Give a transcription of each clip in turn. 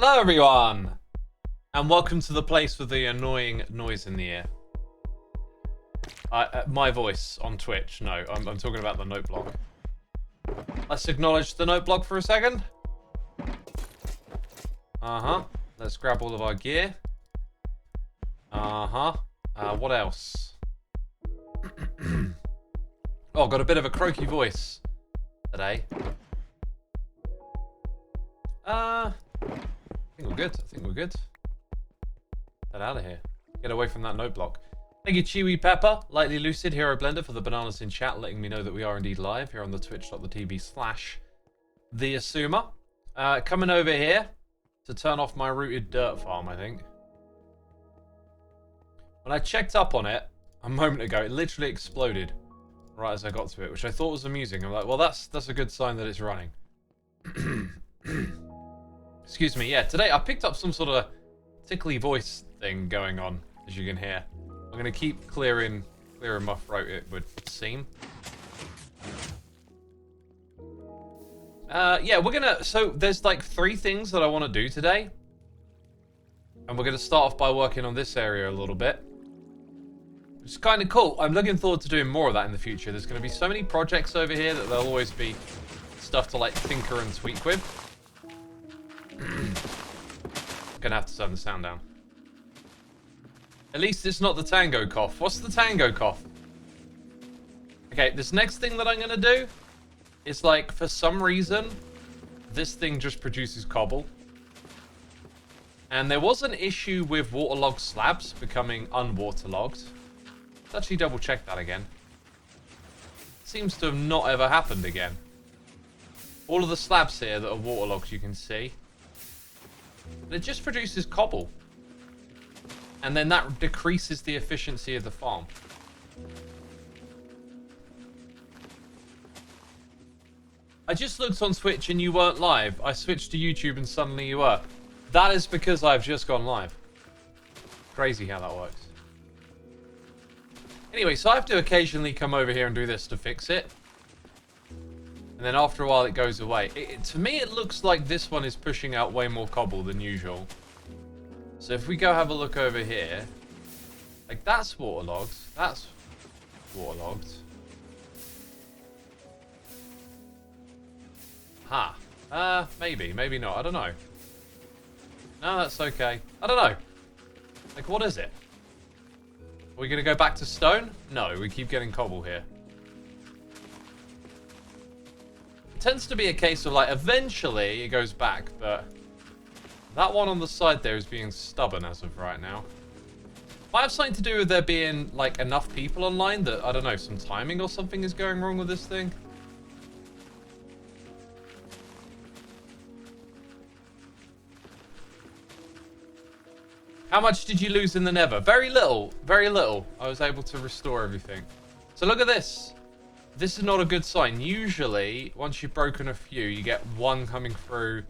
Hello everyone, and welcome to the place with the annoying noise in the ear. My voice on Twitch, no, I'm talking about the note block. Let's acknowledge the note block for a second. Let's grab all of our gear. What else? Oh, got a bit of a croaky voice today. I think we're good. Get out of here. Get away from that note block. Thank you, Chewy Pepper, Lightly Lucid, Hero Blender for the bananas in chat, letting me know that we are indeed live here on the twitch.tv/the Xisuma. Coming over here to turn off my rooted dirt farm, I think. When I checked up on it a moment ago, it literally exploded right as I got to it, which I thought was amusing. I'm like, well, that's a good sign that it's running. Excuse me, yeah, today I picked up some sort of tickly voice thing going on, as you can hear. I'm going to keep clearing my throat, it would seem. Yeah, we're going to... So, there's like 3 things that I want to do today. And we're going to start off by working on this area a little bit. Which is kind of cool. I'm looking forward to doing more of that in the future. There's going to be so many projects over here that there'll always be stuff to like tinker and tweak with. Gonna have to turn the sound down. At least it's not the tango cough. What's the tango cough? Okay, this next thing that I'm gonna do is like, for some reason, this thing just produces cobble. And there was an issue with waterlogged slabs becoming unwaterlogged. Let's actually double check that again. Seems to have not ever happened again. All of the slabs here that are waterlogged, you can see. And it just produces cobble. And then that decreases the efficiency of the farm. I just looked on Twitch and you weren't live. I switched to YouTube and suddenly you were. That is because I've just gone live. Crazy how that works. Anyway, so I have to occasionally come over here and do this to fix it. And then after a while it goes away. To me it looks like this one is pushing out way more cobble than usual. So if we go have a look over here. Like that's waterlogged. That's waterlogged. Maybe. Maybe not. I don't know. No, that's okay. I don't know. Like what is it? Are we going to go back to stone? No, we keep getting cobble here. Tends to be a case of like eventually it goes back, but that one on the side there is being stubborn as of right now. Might have something to do with there being like enough people online that, I don't know, some timing or something is going wrong with this thing. How much did you lose in the nether? Very little, very little. I was able to restore everything. So look at this. This is not a good sign. Usually, once you've broken a few, you get one coming through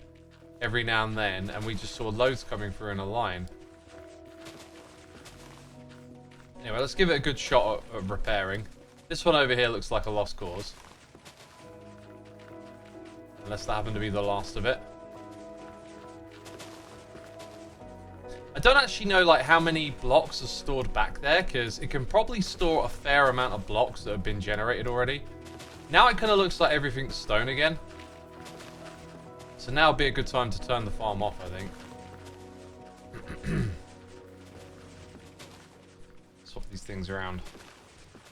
every now and then, and we just saw loads coming through in a line. Anyway, let's give it a good shot at repairing. This one over here looks like a lost cause. Unless that happened to be the last of it. I don't actually know like how many blocks are stored back there, because it can probably store a fair amount of blocks that have been generated already. Now it kind of looks like everything's stone again. So now would be a good time to turn the farm off, I think. Swap these things around.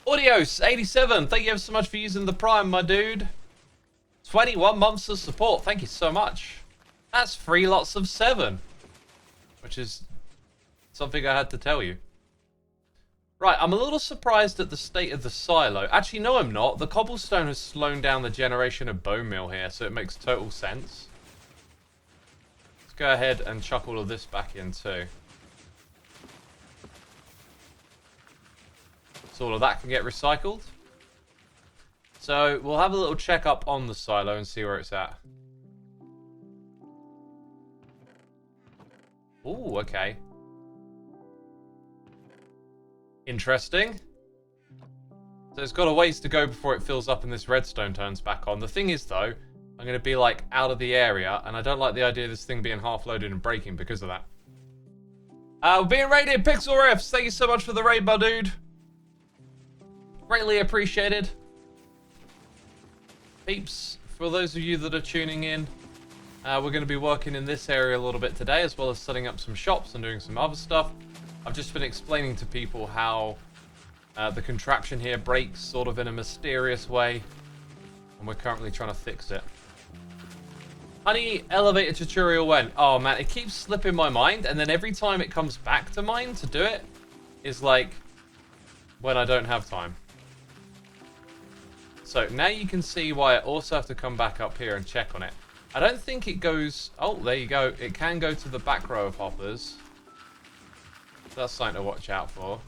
Audios87, thank you ever so much for using the Prime, my dude. 21 months of support, thank you so much. That's 3 lots of 7. Which is something I had to tell you. Right, I'm a little surprised at the state of the silo. Actually, no, I'm not. The cobblestone has slowed down the generation of bone meal here, so it makes total sense. Let's go ahead and chuck all of this back in too. So all of that can get recycled. So we'll have a little check up on the silo and see where it's at. Ooh, okay. Interesting. So it's got a ways to go before it fills up and this redstone turns back on. The thing is, though, I'm going to be, like, out of the area, and I don't like the idea of this thing being half-loaded and breaking because of that. We're being raided, Pixel Riffs! Thank you so much for the raid, my dude. Greatly appreciated. Peeps, for those of you that are tuning in, we're going to be working in this area a little bit today, as well as setting up some shops and doing some other stuff. I've just been explaining to people how the contraption here breaks sort of in a mysterious way, and we're currently trying to fix it. Honey, elevator tutorial when? Oh man, it keeps slipping my mind, and then every time it comes back to mind to do it is like when I don't have time. So now you can see why I also have to come back up here and check on it. I don't think it goes... Oh, there you go. It can go to the back row of hoppers. That's something to watch out for.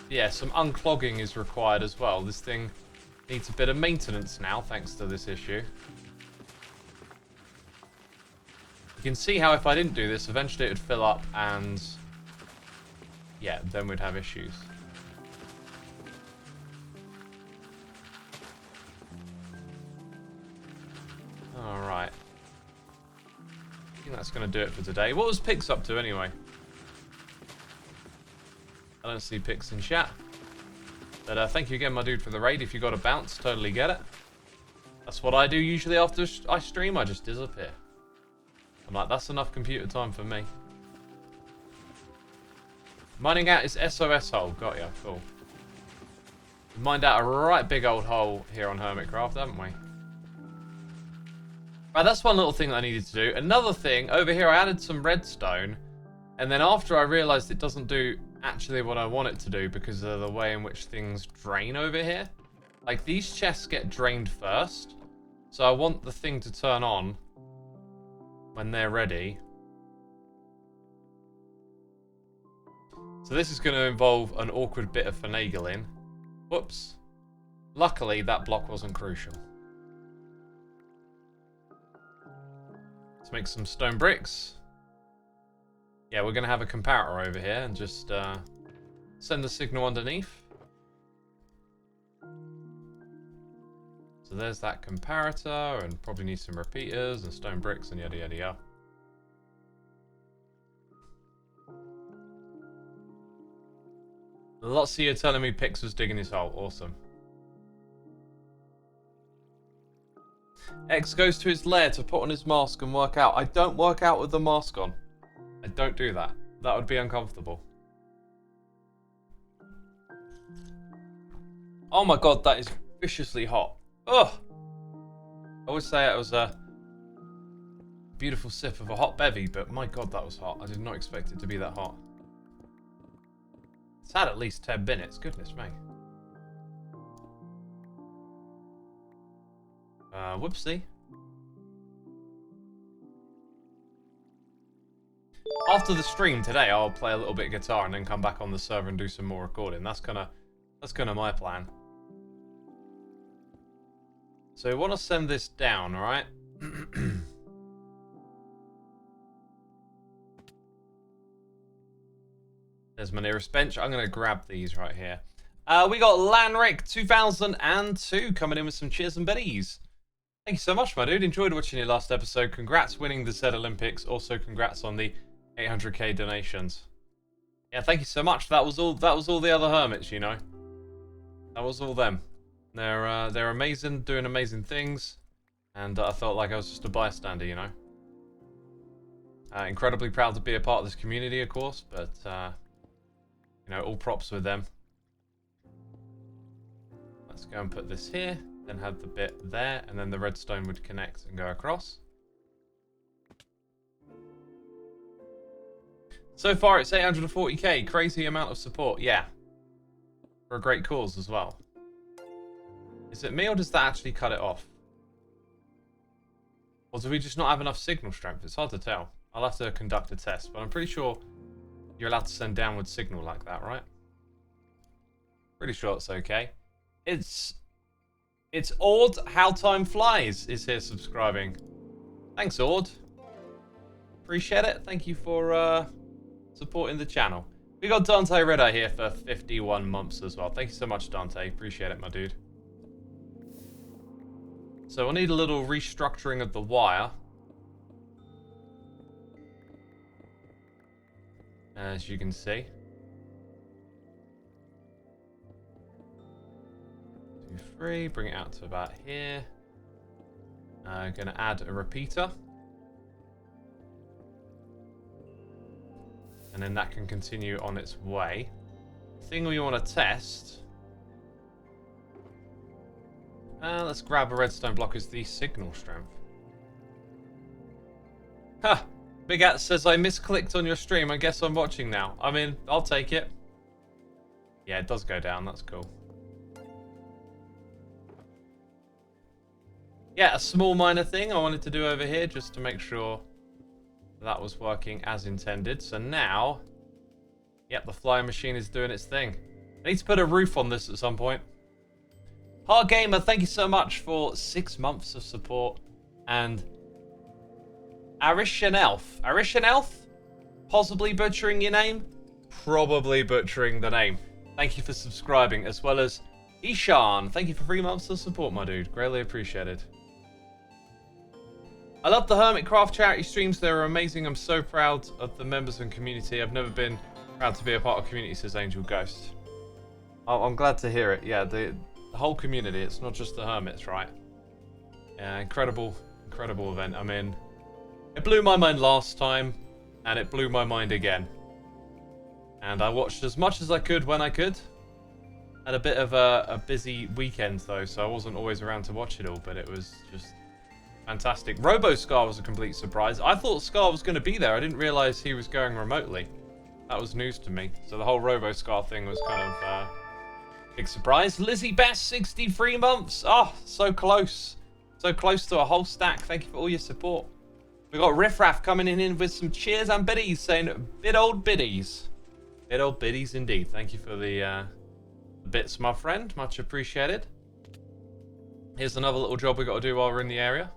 Yeah, some unclogging is required as well. This thing needs a bit of maintenance now, thanks to this issue. You can see how if I didn't do this, eventually it would fill up and... yeah, then we'd have issues. Alright. I think that's going to do it for today. What was Pix up to anyway? I don't see Pix in chat. But thank you again, my dude, for the raid. If you got a bounce, totally get it. That's what I do usually after I stream. I just disappear. I'm like, that's enough computer time for me. Mining out is SOS hole. Got ya. Cool. We mined out a right big old hole here on Hermitcraft, haven't we? Right, that's one little thing that I needed to do. Another thing, over here I added some redstone. And then after I realised it doesn't do actually what I want it to do because of the way in which things drain over here. Like, these chests get drained first. So I want the thing to turn on when they're ready. So this is going to involve an awkward bit of finagling. Whoops. Luckily, that block wasn't crucial. Let's make some stone bricks. Yeah, we're going to have a comparator over here and just send a signal underneath. So there's that comparator, and probably need some repeaters and stone bricks and yada yada yada. Lots of you telling me Pix was digging his hole. Awesome. X goes to his lair to put on his mask and work out. I don't work out with the mask on. I don't do that. That would be uncomfortable. Oh my god, that is viciously hot. Ugh! I would say it was a beautiful sip of a hot bevy, but my god, that was hot. I did not expect it to be that hot. It's had at least 10 minutes. Goodness me. Whoopsie. After the stream today, I'll play a little bit of guitar and then come back on the server and do some more recording. That's kinda my plan. So we want to send this down, alright? There's my nearest bench. I'm going to grab these right here. We got Lanric 2002 coming in with some cheers and biddies. Thank you so much, my dude. Enjoyed watching your last episode. Congrats winning the Z Olympics. Also, congrats on the 800k donations. Yeah, thank you so much. That was all the other hermits, you know. That was all them. They're amazing, doing amazing things, and I felt like I was just a bystander, you know. Incredibly proud to be a part of this community, of course, but you know, all props with them. Let's go and put this here, then have the bit there, and then the redstone would connect and go across. So far, it's 840k. Crazy amount of support, yeah. For a great cause as well. Is it me, or does that actually cut it off? Or do we just not have enough signal strength? It's hard to tell. I'll have to conduct a test, but I'm pretty sure you're allowed to send downward signal like that, right? Pretty sure it's okay. It's Ord, How Time Flies is here subscribing. Thanks, Ord. Appreciate it. Thank you for supporting the channel. We got Dante Redeye here for 51 months as well. Thank you so much, Dante. Appreciate it, my dude. So we'll need a little restructuring of the wire. As you can see. 2, 3, bring it out to about here. Gonna add a repeater. And then that can continue on its way. The thing we want to test... let's grab a redstone block as the signal strength. Ha! Big At says, I misclicked on your stream. I guess I'm watching now. I mean, I'll take it. Yeah, it does go down. That's cool. Yeah, a small minor thing I wanted to do over here just to make sure that was working as intended. So now, yep, the flying machine is doing its thing. I need to put a roof on this at some point. Hard Gamer, thank you so much for 6 months of support. And Arishanelf. Arishanelf? Possibly butchering your name? Probably butchering the name. Thank you for subscribing, as well as Ishan. Thank you for 3 months of support, my dude. Greatly appreciated. I love the Hermitcraft charity streams. They're amazing. I'm so proud of the members and community. I've never been proud to be a part of community, says Angel Ghost. Oh, I'm glad to hear it. Yeah, the whole community. It's not just the hermits, right? Yeah, incredible event. I mean, it blew my mind last time, and it blew my mind again. And I watched as much as I could when I could. Had a bit of a busy weekend, though, so I wasn't always around to watch it all, but it was just fantastic. Robo-Scar was a complete surprise. I thought Scar was going to be there. I didn't realize he was going remotely. That was news to me. So the whole Robo-Scar thing was kind of big surprise. Lizzie Best, 63 months. Oh, so close. So close to a whole stack. Thank you for all your support. We got Riffraff coming in with some cheers and biddies, saying bid old biddies. Bid old biddies indeed. Thank you for the bits, my friend. Much appreciated. Here's another little job we got to do while we're in the area.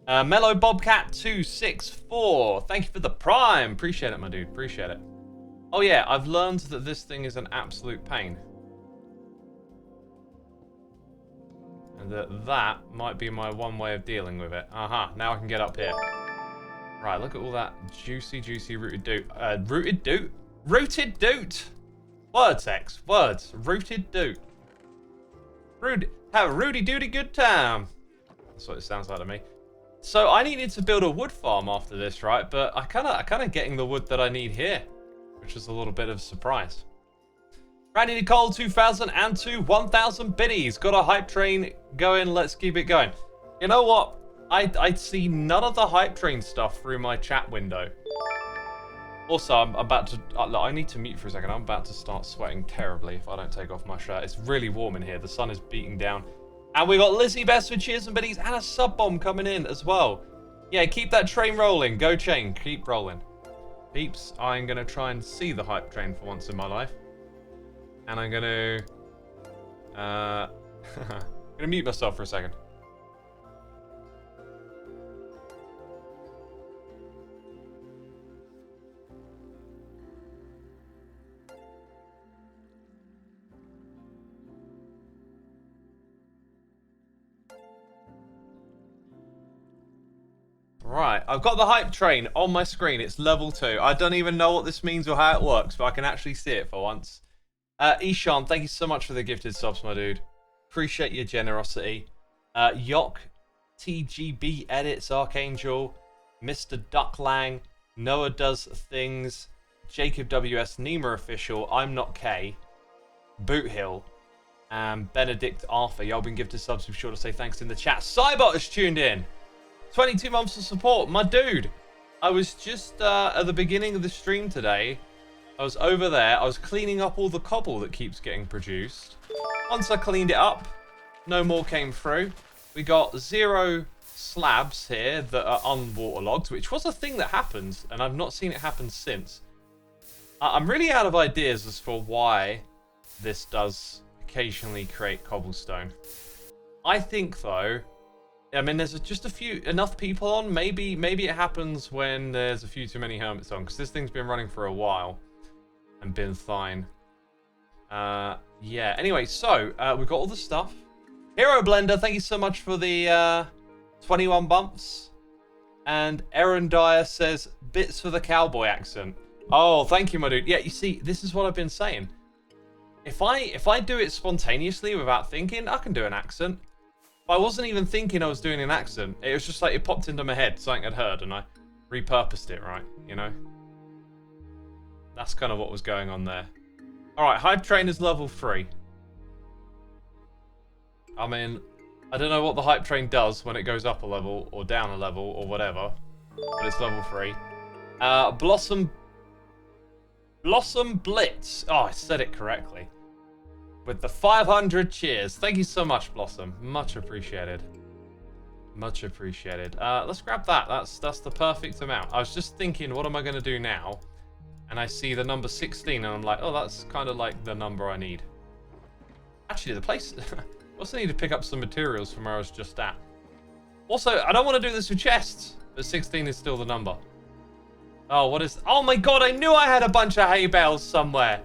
Mellow Bobcat 264. Thank you for the prime. Appreciate it, my dude. Appreciate it. Oh yeah, I've learned that this thing is an absolute pain. And that might be my one way of dealing with it. Aha, now I can get up here. Right, look at all that juicy rooted doot. Rooted doot? Rooted doot! Words, X. Words. Rooted doot. Have a rooty dooty good time. That's what it sounds like to me. So I needed to build a wood farm after this, right? But I kind of getting the wood that I need here, which is a little bit of a surprise. Randy Nicole 2002 1000 biddies. Got a hype train going. Let's keep it going. You know what? I see none of the hype train stuff through my chat window. Also, I'm about to... I need to mute for a second. I'm about to start sweating terribly if I don't take off my shirt. It's really warm in here. The sun is beating down. And we got Lizzie Best with cheers and biddies and a sub bomb coming in as well. Yeah, keep that train rolling. Go chain. Keep rolling. Peeps, I'm going to try and see the hype train for once in my life. And I'm going to... I'm going to mute myself for a second. Right, I've got the hype train on my screen. It's level 2. I don't even know what this means or how it works, but I can actually see it for once. Ishan, thank you so much for the gifted subs, my dude. Appreciate your generosity. Yok, TGB Edits, Archangel, Mr. Ducklang, Noah Does Things, Jacob WS, Nima Official, I'm Not K, Boot Hill, and Benedict Arthur. Y'all been gifted subs. Be sure to say thanks in the chat. Cybot has tuned in. 22 months of support, my dude. I was just at the beginning of the stream today. I was over there. I was cleaning up all the cobble that keeps getting produced. Once I cleaned it up, no more came through. We got 0 slabs here that are unwaterlogged, which was a thing that happened, and I've not seen it happen since. I'm really out of ideas as for why this does occasionally create cobblestone. I think, though, I mean, there's just enough people on. Maybe it happens when there's a few too many hermits on, because this thing's been running for a while and been fine. Yeah, anyway, so we've got all the stuff. Hero Blender, thank you so much for the 21 bumps. And Aaron Dyer says, bits for the cowboy accent. Oh, thank you, my dude. Yeah, you see, this is what I've been saying. If I do it spontaneously without thinking, I can do an accent. If I wasn't even thinking I was doing an accent, it was just like it popped into my head, something I'd heard, and I repurposed it, right? You know? That's kind of what was going on there. Alright, Hype Train is level 3. I mean, I don't know what the Hype Train does when it goes up a level, or down a level, or whatever. But it's level 3. Blossom Blitz. Oh, I said it correctly. With the 500 cheers. Thank you so much, Blossom. Much appreciated. Much appreciated. Let's grab that. That's the perfect amount. I was just thinking, what am I going to do now? And I see the number 16, and I'm like, oh, that's kind of like the number I need. Actually, the place... I also need to pick up some materials from where I was just at. Also, I don't want to do this with chests, but 16 is still the number. Oh, what is... Oh my god, I knew I had a bunch of hay bales somewhere.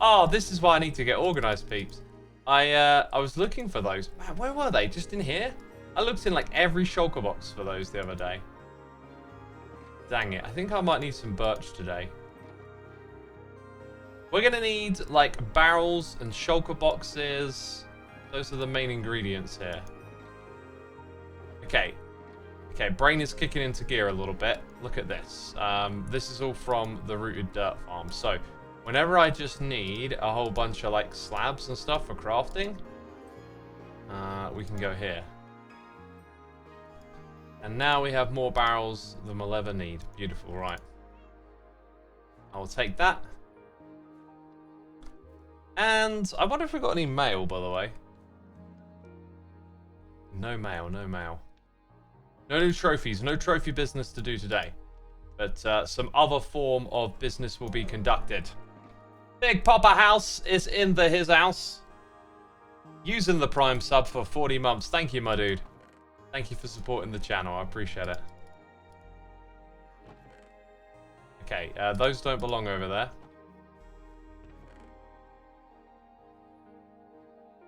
Oh, this is why I need to get organized, peeps. I was looking for those. Man, where were they? Just in here? I looked in like every shulker box for those the other day. Dang it. I think I might need some birch today. We're going to need like barrels and shulker boxes. Those are the main ingredients here. Okay. Okay, brain is kicking into gear a little bit. Look at this. This is all from the rooted dirt farm. So, whenever I just need a whole bunch of like slabs and stuff for crafting, we can go here. And now we have more barrels than we'll ever need. Beautiful, right. I will take that. And I wonder if we got any mail, by the way. No mail, no mail. No new trophies, no trophy business to do today. But some other form of business will be conducted. Big Papa House is in his house. Using the Prime sub for 40 months. Thank you, my dude. Thank you for supporting the channel. I appreciate it. Okay, those don't belong over there.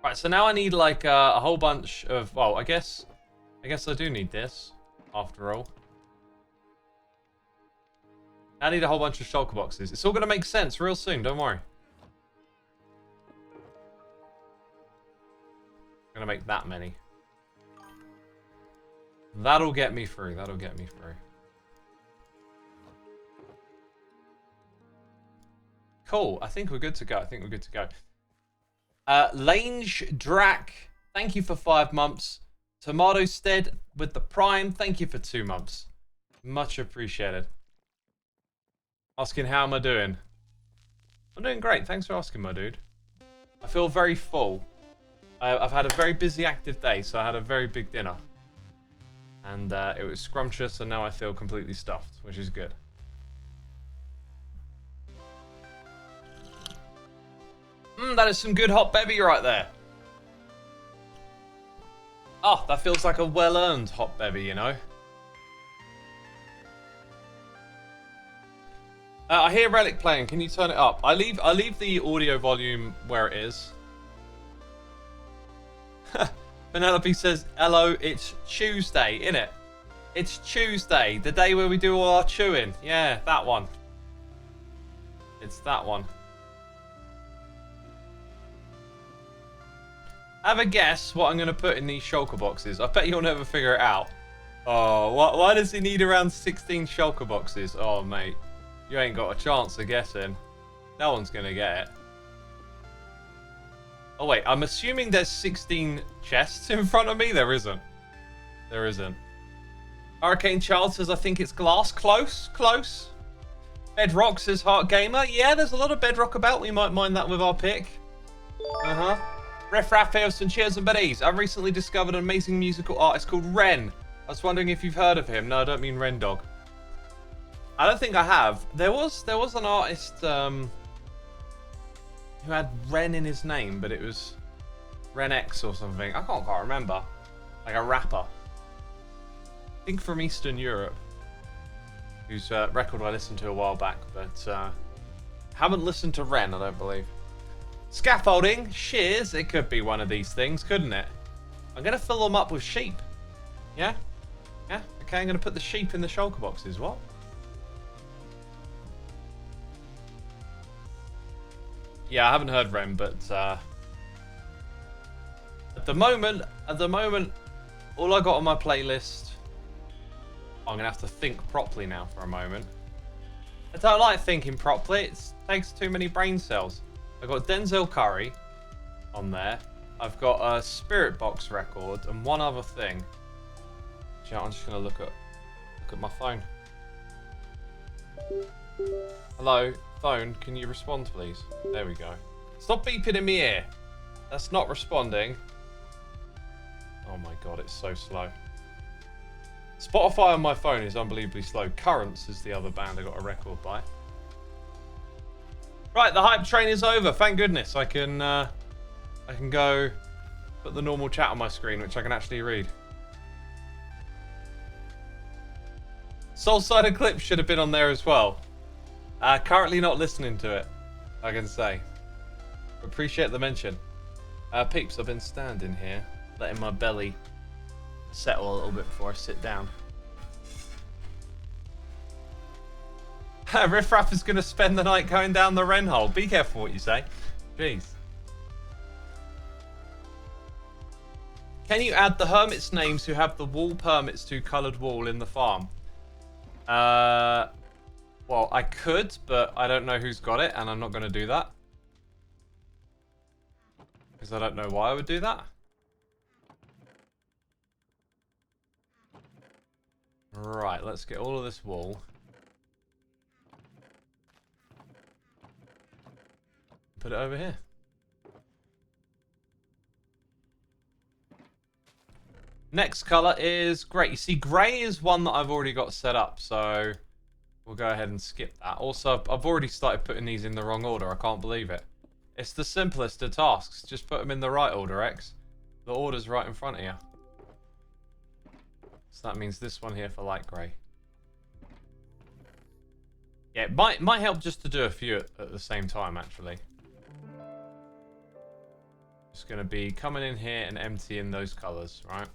Right, so now I need like a whole bunch of... Well, I guess I do need this, after all. I need a whole bunch of shulker boxes. It's all going to make sense real soon, don't worry. I'm going to make that many. That'll get me through, that'll get me through. Cool, I think we're good to go, I think we're good to go. Lange Drac, thank you for 5 months. Tomato Stead with the Prime, thank you for 2 months. Much appreciated. Asking how am I doing? I'm doing great, thanks for asking, my dude. I feel very full. I've had a very busy, active day, so I had a very big dinner. And it was scrumptious, and now I feel completely stuffed, which is good. That is some good hot bevy right there. Oh, that feels like a well-earned hot bevy, you know. I hear Relic playing. Can you turn it up? I leave the audio volume where it is. Penelope says, hello, it's Tuesday, innit? It's Tuesday, the day where we do all our chewing. Yeah, that one. It's that one. Have a guess what I'm going to put in these shulker boxes. I bet you'll never figure it out. Oh, why does he need around 16 shulker boxes? Oh, mate. You ain't got a chance of guessing. No one's going to get it. Oh, wait. I'm assuming there's 16 chests in front of me. There isn't. There isn't. Hurricane Child says, I think it's glass. Close. Close. Bedrock says, Heart Gamer. Yeah, there's a lot of bedrock about. We might mine that with our pick. Uh-huh. Ref Raphaels and cheers and buddies. I've recently discovered an amazing musical artist called Ren. I was wondering if you've heard of him. No, I don't mean Ren Dog. I don't think I have. There was an artist who had Ren in his name, but it was Ren X or something. I can't quite remember. Like a rapper. I think from Eastern Europe. Whose record I listened to a while back, but haven't listened to Ren, I don't believe. Scaffolding, shears, it could be one of these things, couldn't it? I'm going to fill them up with sheep. Yeah? Yeah? Okay, I'm going to put the sheep in the shulker boxes. What? Yeah, I haven't heard Rem, but at the moment, all I got on my playlist... I'm going to have to think properly now for a moment. I don't like thinking properly. It takes too many brain cells. I've got Denzel Curry on there. I've got a Spirit Box record and one other thing. I'm just going to look at my phone. Hello, phone, can you respond please? There we go. Stop beeping in my ear. That's not responding. Oh my god, it's so slow. Spotify on my phone is unbelievably slow. Currents is the other band I got a record by. Right, the hype train is over. Thank goodness. I can go put the normal chat on my screen, which I can actually read. Soulside Eclipse should have been on there as well. Currently not listening to it, I can say. Appreciate the mention. Peeps, I've been standing here, letting my belly settle a little bit before I sit down. Riff Raff is going to spend the night going down the Wren hole. Be careful what you say. Jeez. Can you add the hermits' names who have the wall permits to coloured wall in the farm? Well, I could, but I don't know who's got it, and I'm not going to do that. Because I don't know why I would do that. Right, let's get all of this wool. Put it over here. Next colour is grey. You see, grey is one that I've already got set up, so we'll go ahead and skip that. Also, I've already started putting these in the wrong order. I can't believe it. It's the simplest of tasks. Just put them in the right order, X. The order's right in front of you. So that means this one here for light grey. Yeah, it might help just to do a few at the same time, actually. Just going to be coming in here and emptying those colours, right?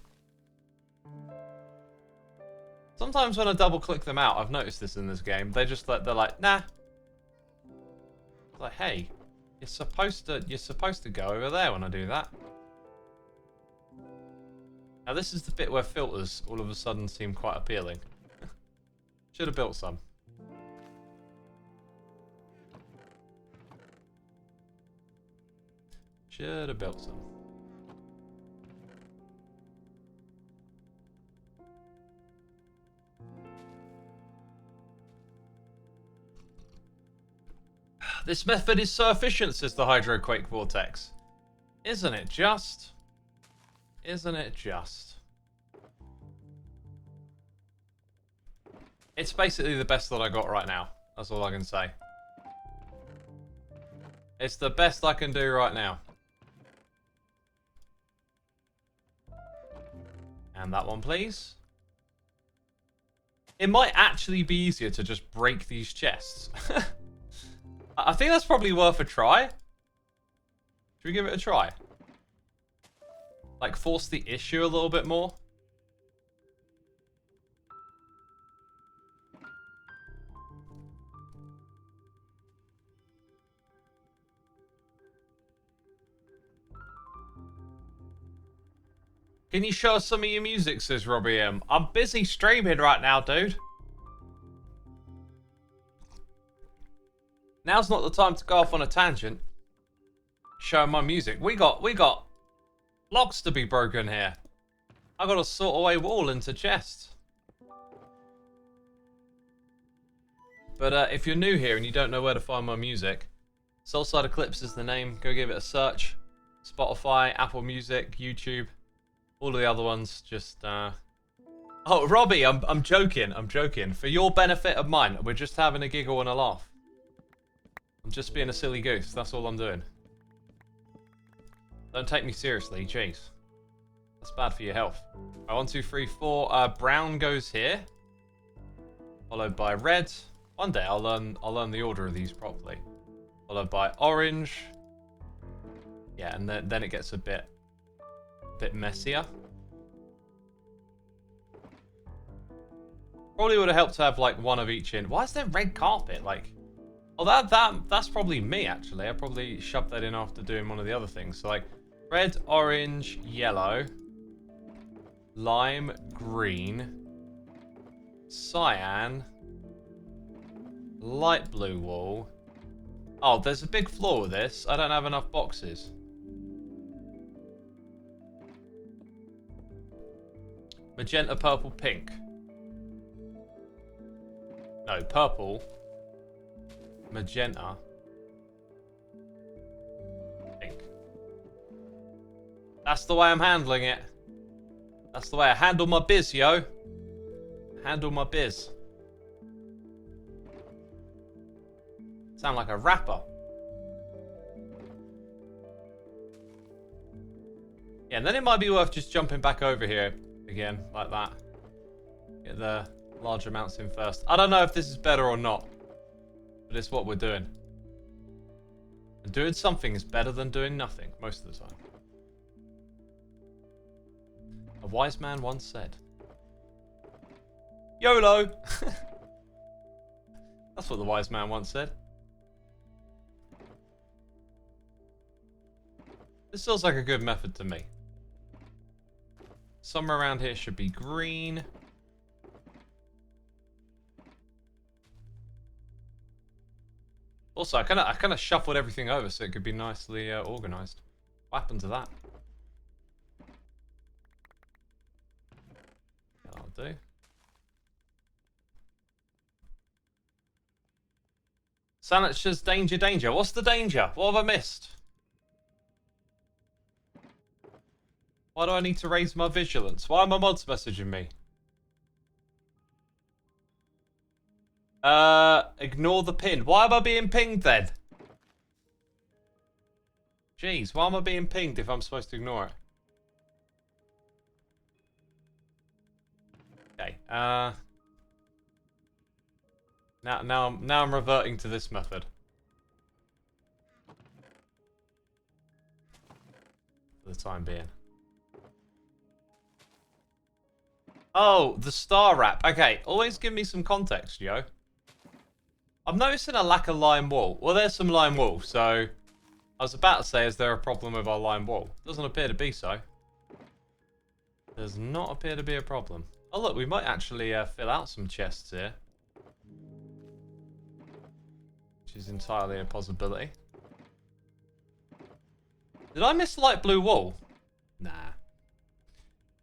Sometimes when I double click them out, I've noticed this in this game, they're like, nah. It's like, hey, you're supposed to go over there when I do that. Now this is the bit where filters all of a sudden seem quite appealing. Should have built some. Should have built some. This method is so efficient, says the Hydroquake Vortex. Isn't it just? Isn't it just? It's basically the best that I got right now. That's all I can say. It's the best I can do right now. And that one, please. It might actually be easier to just break these chests. I think that's probably worth a try. Should we give it a try? Like, force the issue a little bit more? Can you show us some of your music, says Robbie M. I'm busy streaming right now, dude. Now's not the time to go off on a tangent. Showing my music. We got locks to be broken here. I gotta sort away wall into chests. But if you're new here and you don't know where to find my music, Soulside Eclipse is the name. Go give it a search. Spotify, Apple Music, YouTube, all of the other ones. Just oh, Robbie, I'm joking. I'm joking. For your benefit of mine, we're just having a giggle and a laugh. I'm just being a silly goose. That's all I'm doing. Don't take me seriously, jeez. That's bad for your health. Right, 1, 2, 3, 4. Brown goes here, followed by red. One day I'll learn the order of these properly. Followed by orange, Yeah, and then it gets a bit messier. Probably would have helped to have like one of each in. Why is there red carpet? Like, oh, that's probably me actually. I probably shoved that in after doing one of the other things. So like, red, orange, yellow, lime, green, cyan, light blue wall. Oh, there's a big flaw with this. I don't have enough boxes. Magenta, purple, pink. No, purple, magenta, pink. That's the way I'm handling it. That's the way I handle my biz, yo. Handle my biz. Sound like a rapper. Yeah, and then it might be worth just jumping back over here again, like that. Get the large amounts in first. I don't know if this is better or not, but it's what we're doing. And doing something is better than doing nothing, most of the time. A wise man once said. YOLO! That's what the wise man once said. This feels like a good method to me. Somewhere around here should be green. Also, I kind of shuffled everything over so it could be nicely organized. What happened to that? That'll do. Sanit's danger, danger. What's the danger? What have I missed? Why do I need to raise my vigilance? Why are my mods messaging me? Ignore the pin. Why am I being pinged then? Jeez, why am I being pinged if I'm supposed to ignore it? Okay, now I'm reverting to this method. For the time being. Oh, the star wrap. Okay, always give me some context, yo. I'm noticing a lack of lime wool. Well, there's some lime wool, so I was about to say, is there a problem with our lime wool? Doesn't appear to be so. Does not appear to be a problem. Oh, look, we might actually fill out some chests here. Which is entirely a possibility. Did I miss light blue wool? Nah.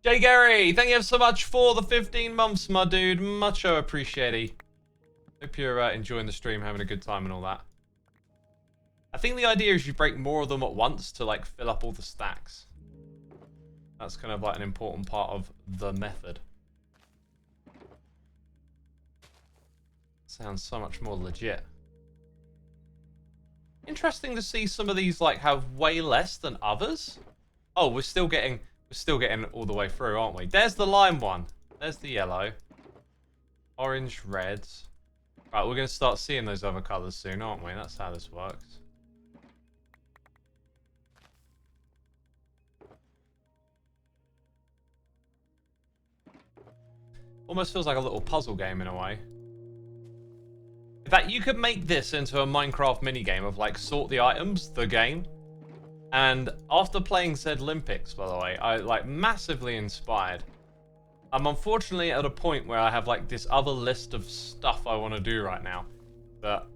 Jay Gary, thank you so much for the 15 months, my dude. Mucho appreciated. Hope you're enjoying the stream, having a good time and all that. I think the idea is you break more of them at once to like fill up all the stacks. That's kind of like an important part of the method. Sounds so much more legit. Interesting to see some of these like have way less than others. Oh, we're still getting all the way through, aren't we? There's the lime one. There's the yellow. Orange, reds. Right, we're going to start seeing those other colours soon, aren't we? That's how this works. Almost feels like a little puzzle game in a way. In fact, you could make this into a Minecraft minigame of like sort the items, the game. And after playing Xisumavoid, by the way, I like massively inspired. I'm unfortunately at a point where I have like this other list of stuff I want to do right now. But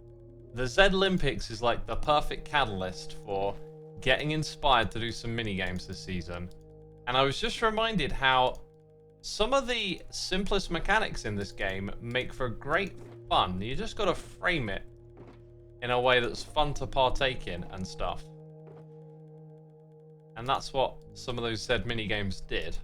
the Xisumavoid is like the perfect catalyst for getting inspired to do some mini games this season. And I was just reminded how some of the simplest mechanics in this game make for great fun. You just got to frame it in a way that's fun to partake in and stuff. And that's what some of those Zed mini games did.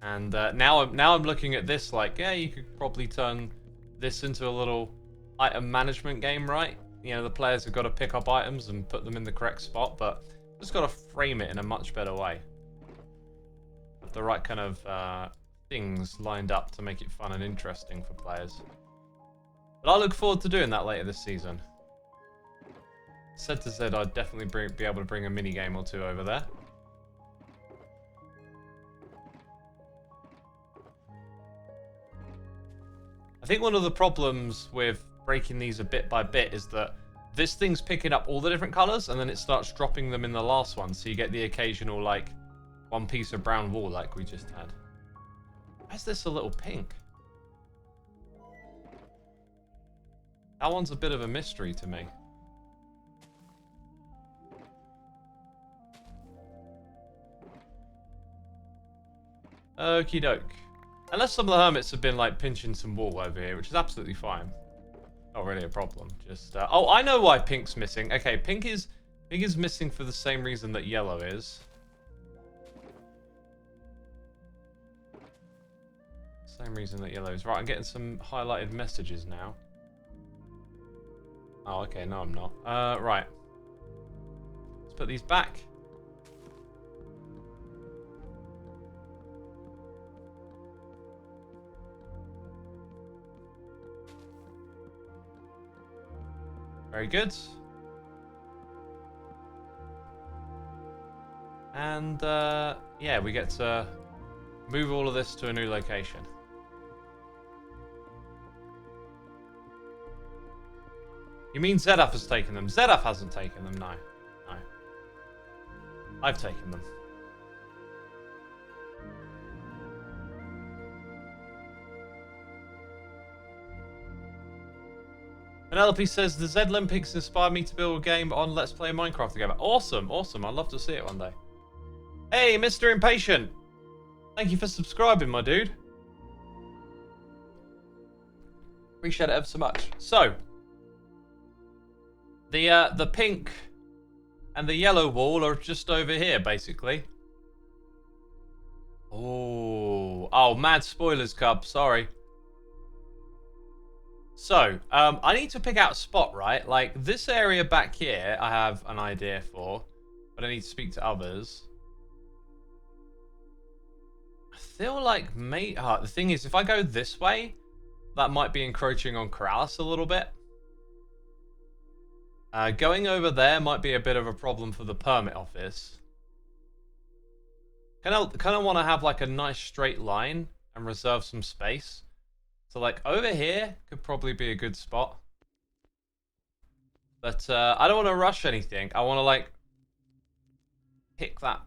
And now I'm looking at this like, yeah, you could probably turn this into a little item management game, right? You know, the players have got to pick up items and put them in the correct spot, but just got to frame it in a much better way. Have the right kind of things lined up to make it fun and interesting for players. But I look forward to doing that later this season. Said to Zed I'd definitely be able to bring a mini game or two over there. I think one of the problems with breaking these a bit by bit is that this thing's picking up all the different colors and then it starts dropping them in the last one, so you get the occasional like one piece of brown wall like we just had. Why is this a little pink? That one's a bit of a mystery to me. Okie doke. Unless some of the hermits have been like pinching some wool over here, which is absolutely fine. Not really a problem. Just oh, I know why pink's missing. Okay, pink is missing for the same reason that yellow is. Same reason that yellow is. Right, I'm getting some highlighted messages now. Oh, okay, no I'm not. Right. Let's put these back. Very good. And, yeah, we get to move all of this to a new location. You mean Zedaf has taken them? Zedaf hasn't taken them, no. No. I've taken them. Penelope says, the Zedlympics inspired me to build a game on Let's Play Minecraft together. Awesome, awesome. I'd love to see it one day. Hey, Mr. Impatient. Thank you for subscribing, my dude. Appreciate it ever so much. So, the pink and the yellow wall are just over here, basically. Oh, mad spoilers, Cub. Sorry. So, I need to pick out a spot, right? Like, this area back here, I have an idea for, but I need to speak to others. I feel like the thing is, if I go this way, that might be encroaching on Corrales a little bit. Going over there might be a bit of a problem for the permit office. Kind of want to have like a nice straight line and reserve some space. So like over here could probably be a good spot. But I don't want to rush anything. I want to like pick that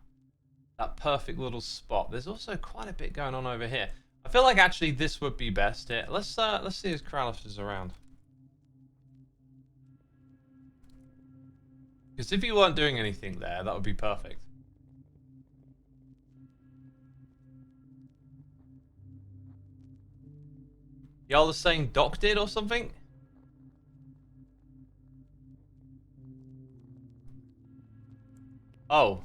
perfect little spot. There's also quite a bit going on over here. I feel like actually this would be best here. Let's see if Corrales is around. Because if you weren't doing anything there, that would be perfect. Y'all are saying Doc did or something? Oh.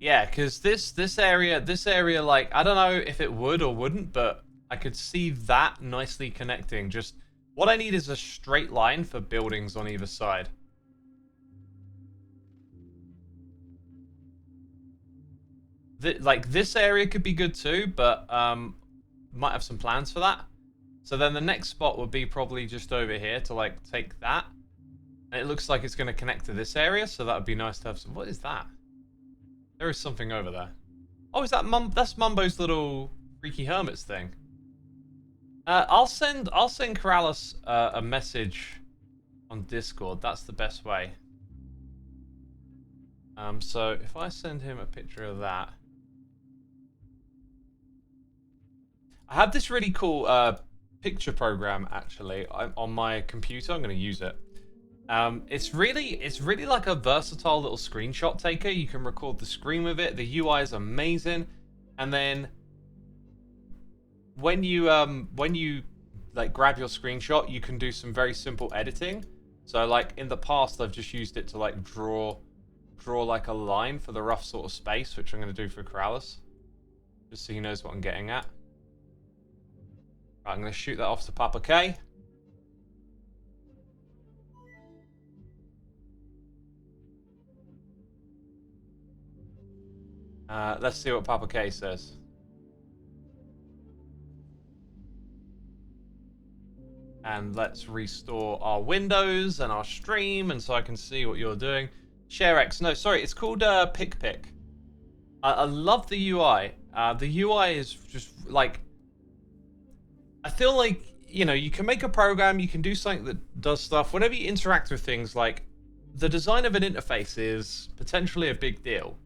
Yeah, because this area, like, I don't know if it would or wouldn't, but I could see that nicely connecting. Just what I need is a straight line for buildings on either side. Like, this area could be good too, but might have some plans for that. So then the next spot would be probably just over here to, like, take that. And it looks like it's going to connect to this area, so that would be nice to have some... What is that? There is something over there. Oh, is that that's Mumbo's little freaky hermits thing. I'll send Corrales a message on Discord. That's the best way. So if I send him a picture of that, I have this really cool picture program actually on my computer. I'm going to use it. It's really like a versatile little screenshot taker. You can record the screen with it. The UI is amazing, and then when you like grab your screenshot, you can do some very simple editing. So like in the past, I've just used it to like draw like a line for the rough sort of space, which I'm going to do for Corrales, just so he knows what I'm getting at. Right, I'm going to shoot that off to Papa K. Let's see what Papa K says. And let's restore our windows and our stream, and so I can see what you're doing. ShareX, no, sorry, it's called PickPick. I love the UI. The UI is just like, I feel like, you know, you can make a program, you can do something that does stuff. Whenever you interact with things, like, the design of an interface is potentially a big deal.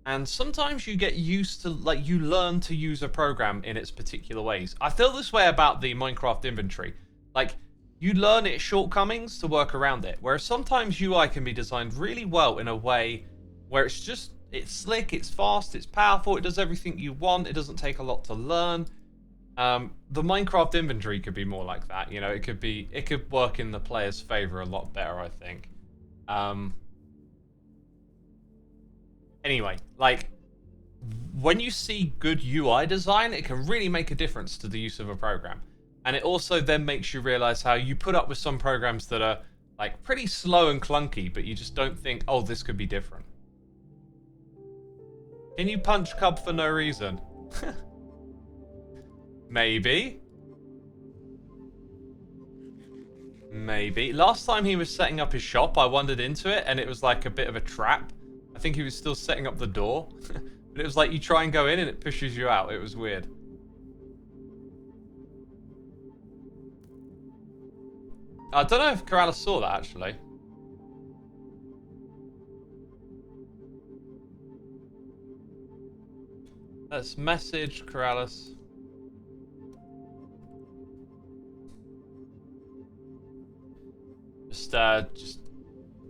And sometimes you get used to, like, you learn to use a program in its particular ways. I feel this way about the Minecraft inventory. Like, you learn its shortcomings to work around it. Whereas sometimes UI can be designed really well in a way where it's just, it's slick, it's fast, it's powerful, it does everything you want, it doesn't take a lot to learn. The Minecraft inventory could be more like that, you know, it could work in the player's favor a lot better, I think. Anyway, like, when you see good UI design, it can really make a difference to the use of a program. And it also then makes you realize how you put up with some programs that are, like, pretty slow and clunky, but you just don't think, oh, this could be different. Can you punch Cub for no reason? Maybe. Maybe. Last time he was setting up his shop, I wandered into it, and it was like a bit of a trap. I think he was still setting up the door. But it was like you try and go in and it pushes you out. It was weird. I don't know if Corrales saw that, actually. Let's message Corrales. Just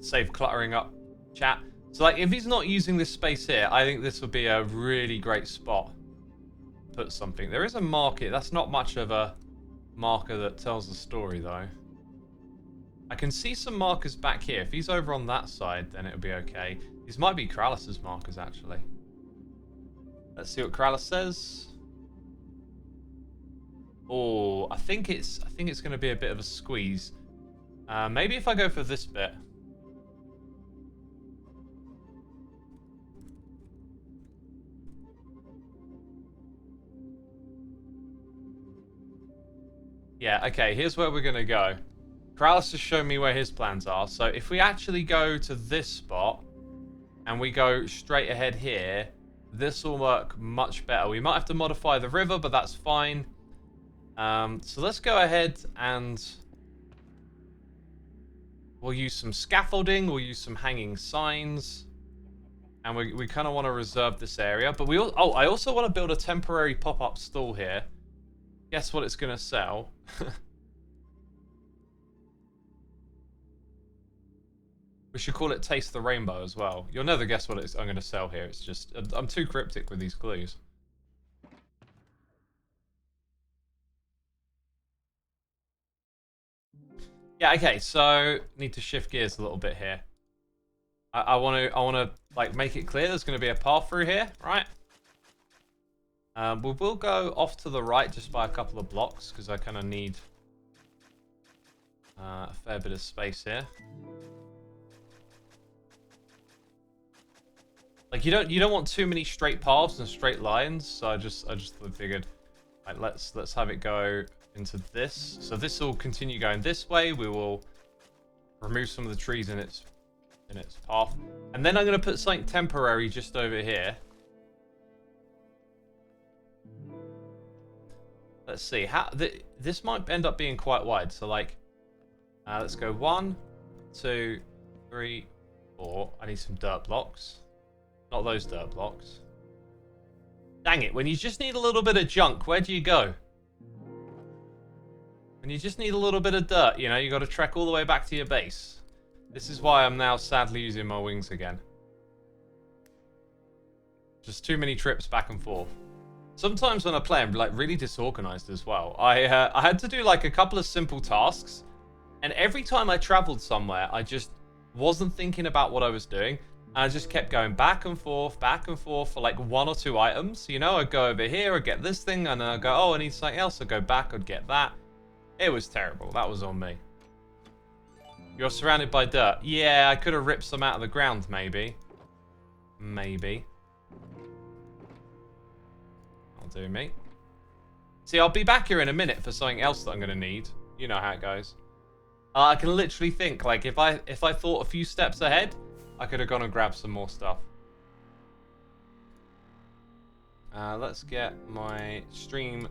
save cluttering up chat. So, like, if he's not using this space here, I think this would be a really great spot to put something. There is a market. That's not much of a marker that tells the story, though. I can see some markers back here. If he's over on that side, then it'll be okay. These might be Corrales' markers, actually. Let's see what Corrales says. Oh, I think it's going to be a bit of a squeeze. Maybe if I go for this bit. Yeah, okay, here's where we're going to go. Corrales has shown me where his plans are. So if we actually go to this spot and we go straight ahead here, this will work much better. We might have to modify the river, but that's fine. So let's go ahead and we'll use some scaffolding. We'll use some hanging signs. And we kind of want to reserve this area. But I also want to build a temporary pop-up stall here. Guess what it's going to sell? We should call it Taste the Rainbow as well. You'll never guess what I'm going to sell here. It's just, I'm too cryptic with these clues. Yeah, okay, so need to shift gears a little bit here. I want to like make it clear there's going to be a path through here, right? We'll go off to the right just by a couple of blocks because I kind of need a fair bit of space here. Like you don't want too many straight paths and straight lines, so I just figured, right, let's have it go into this. So this will continue going this way. We will remove some of the trees in its path, and then I'm going to put something temporary just over here. Let's see how this might end up being quite wide. So like, let's go 1, 2, 3, 4. I need some dirt blocks. Not those dirt blocks. Dang it, when you just need a little bit of junk, where do you go? When you just need a little bit of dirt, you know, you got to trek all the way back to your base. This is why I'm now sadly using my wings again. Just too many trips back and forth. Sometimes when I play, I'm like really disorganized as well. I had to do like a couple of simple tasks, and every time I traveled somewhere, I just wasn't thinking about what I was doing. And I just kept going back and forth for like 1 or 2 items. You know, I'd go over here, I'd get this thing, and then I'd go, oh, I need something else. I'd go back, I'd get that. It was terrible. That was on me. You're surrounded by dirt. Yeah, I could have ripped some out of the ground, maybe. Maybe. do, mate. See, I'll be back here in a minute for something else that I'm going to need. You know how it goes. I can literally think, like, if I thought a few steps ahead, I could have gone and grabbed some more stuff. Let's get my stream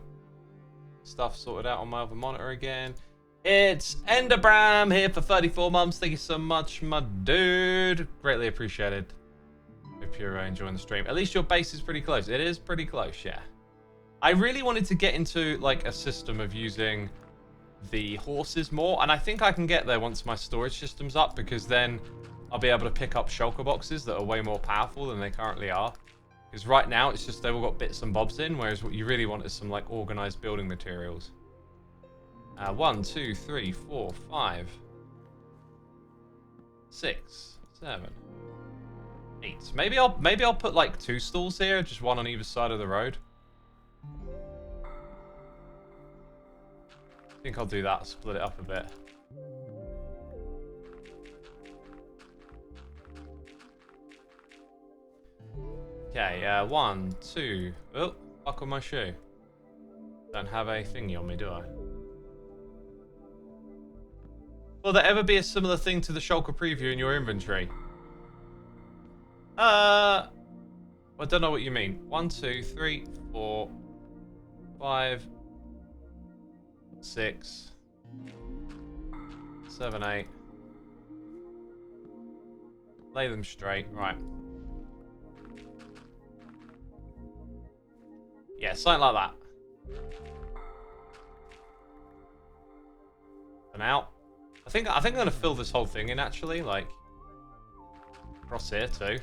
stuff sorted out on my other monitor again. It's Enderbram here for 34 months. Thank you so much, my dude. Greatly appreciated. Hope you're enjoying the stream. At least your base is pretty close. It is pretty close, yeah. I really wanted to get into, like, a system of using the horses more, and I think I can get there once my storage system's up, because then I'll be able to pick up shulker boxes that are way more powerful than they currently are. Because right now it's just they've all got bits and bobs in, whereas what you really want is some, like, organized building materials. 1, 2, 3, 4, 5, 6, 7, 8. Maybe I'll put, like, 2 stalls here, just one on either side of the road. I think I'll do that, split it up a bit. Okay, 1, 2. Oh, buckle my shoe. Don't have a thingy on me, do I? Will there ever be a similar thing to the shulker preview in your inventory? I don't know what you mean. 1, 2, 3, 4, 5, 6, 7, 8. Lay them straight, right. Yeah, something like that. And out. I think I'm gonna fill this whole thing in, actually, like across here too.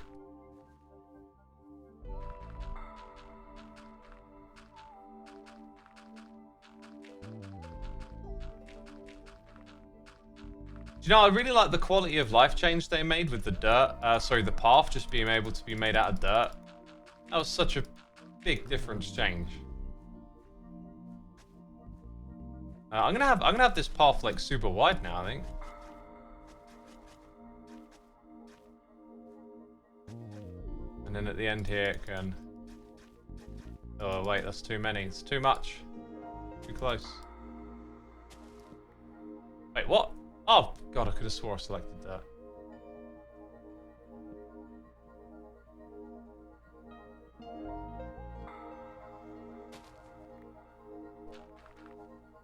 Do you know, I really like the quality of life change they made with the dirt. Sorry, the path just being able to be made out of dirt. That was such a big difference change. I'm gonna have this path, like, super wide now, I think. And then at the end here it can... Oh wait, that's too many. It's too much. Too close. Wait, what? Oh god, I could have swore I selected that.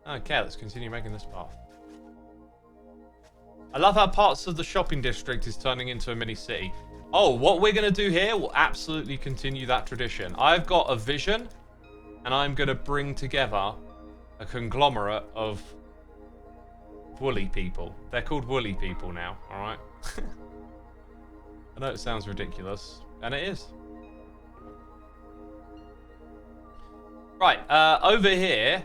Okay, let's continue making this path. I love how parts of the shopping district is turning into a mini city. Oh, what we're going to do here will absolutely continue that tradition. I've got a vision, and I'm going to bring together a conglomerate of woolly people. They're called woolly people now, alright? I know it sounds ridiculous, and it is. Right, over here...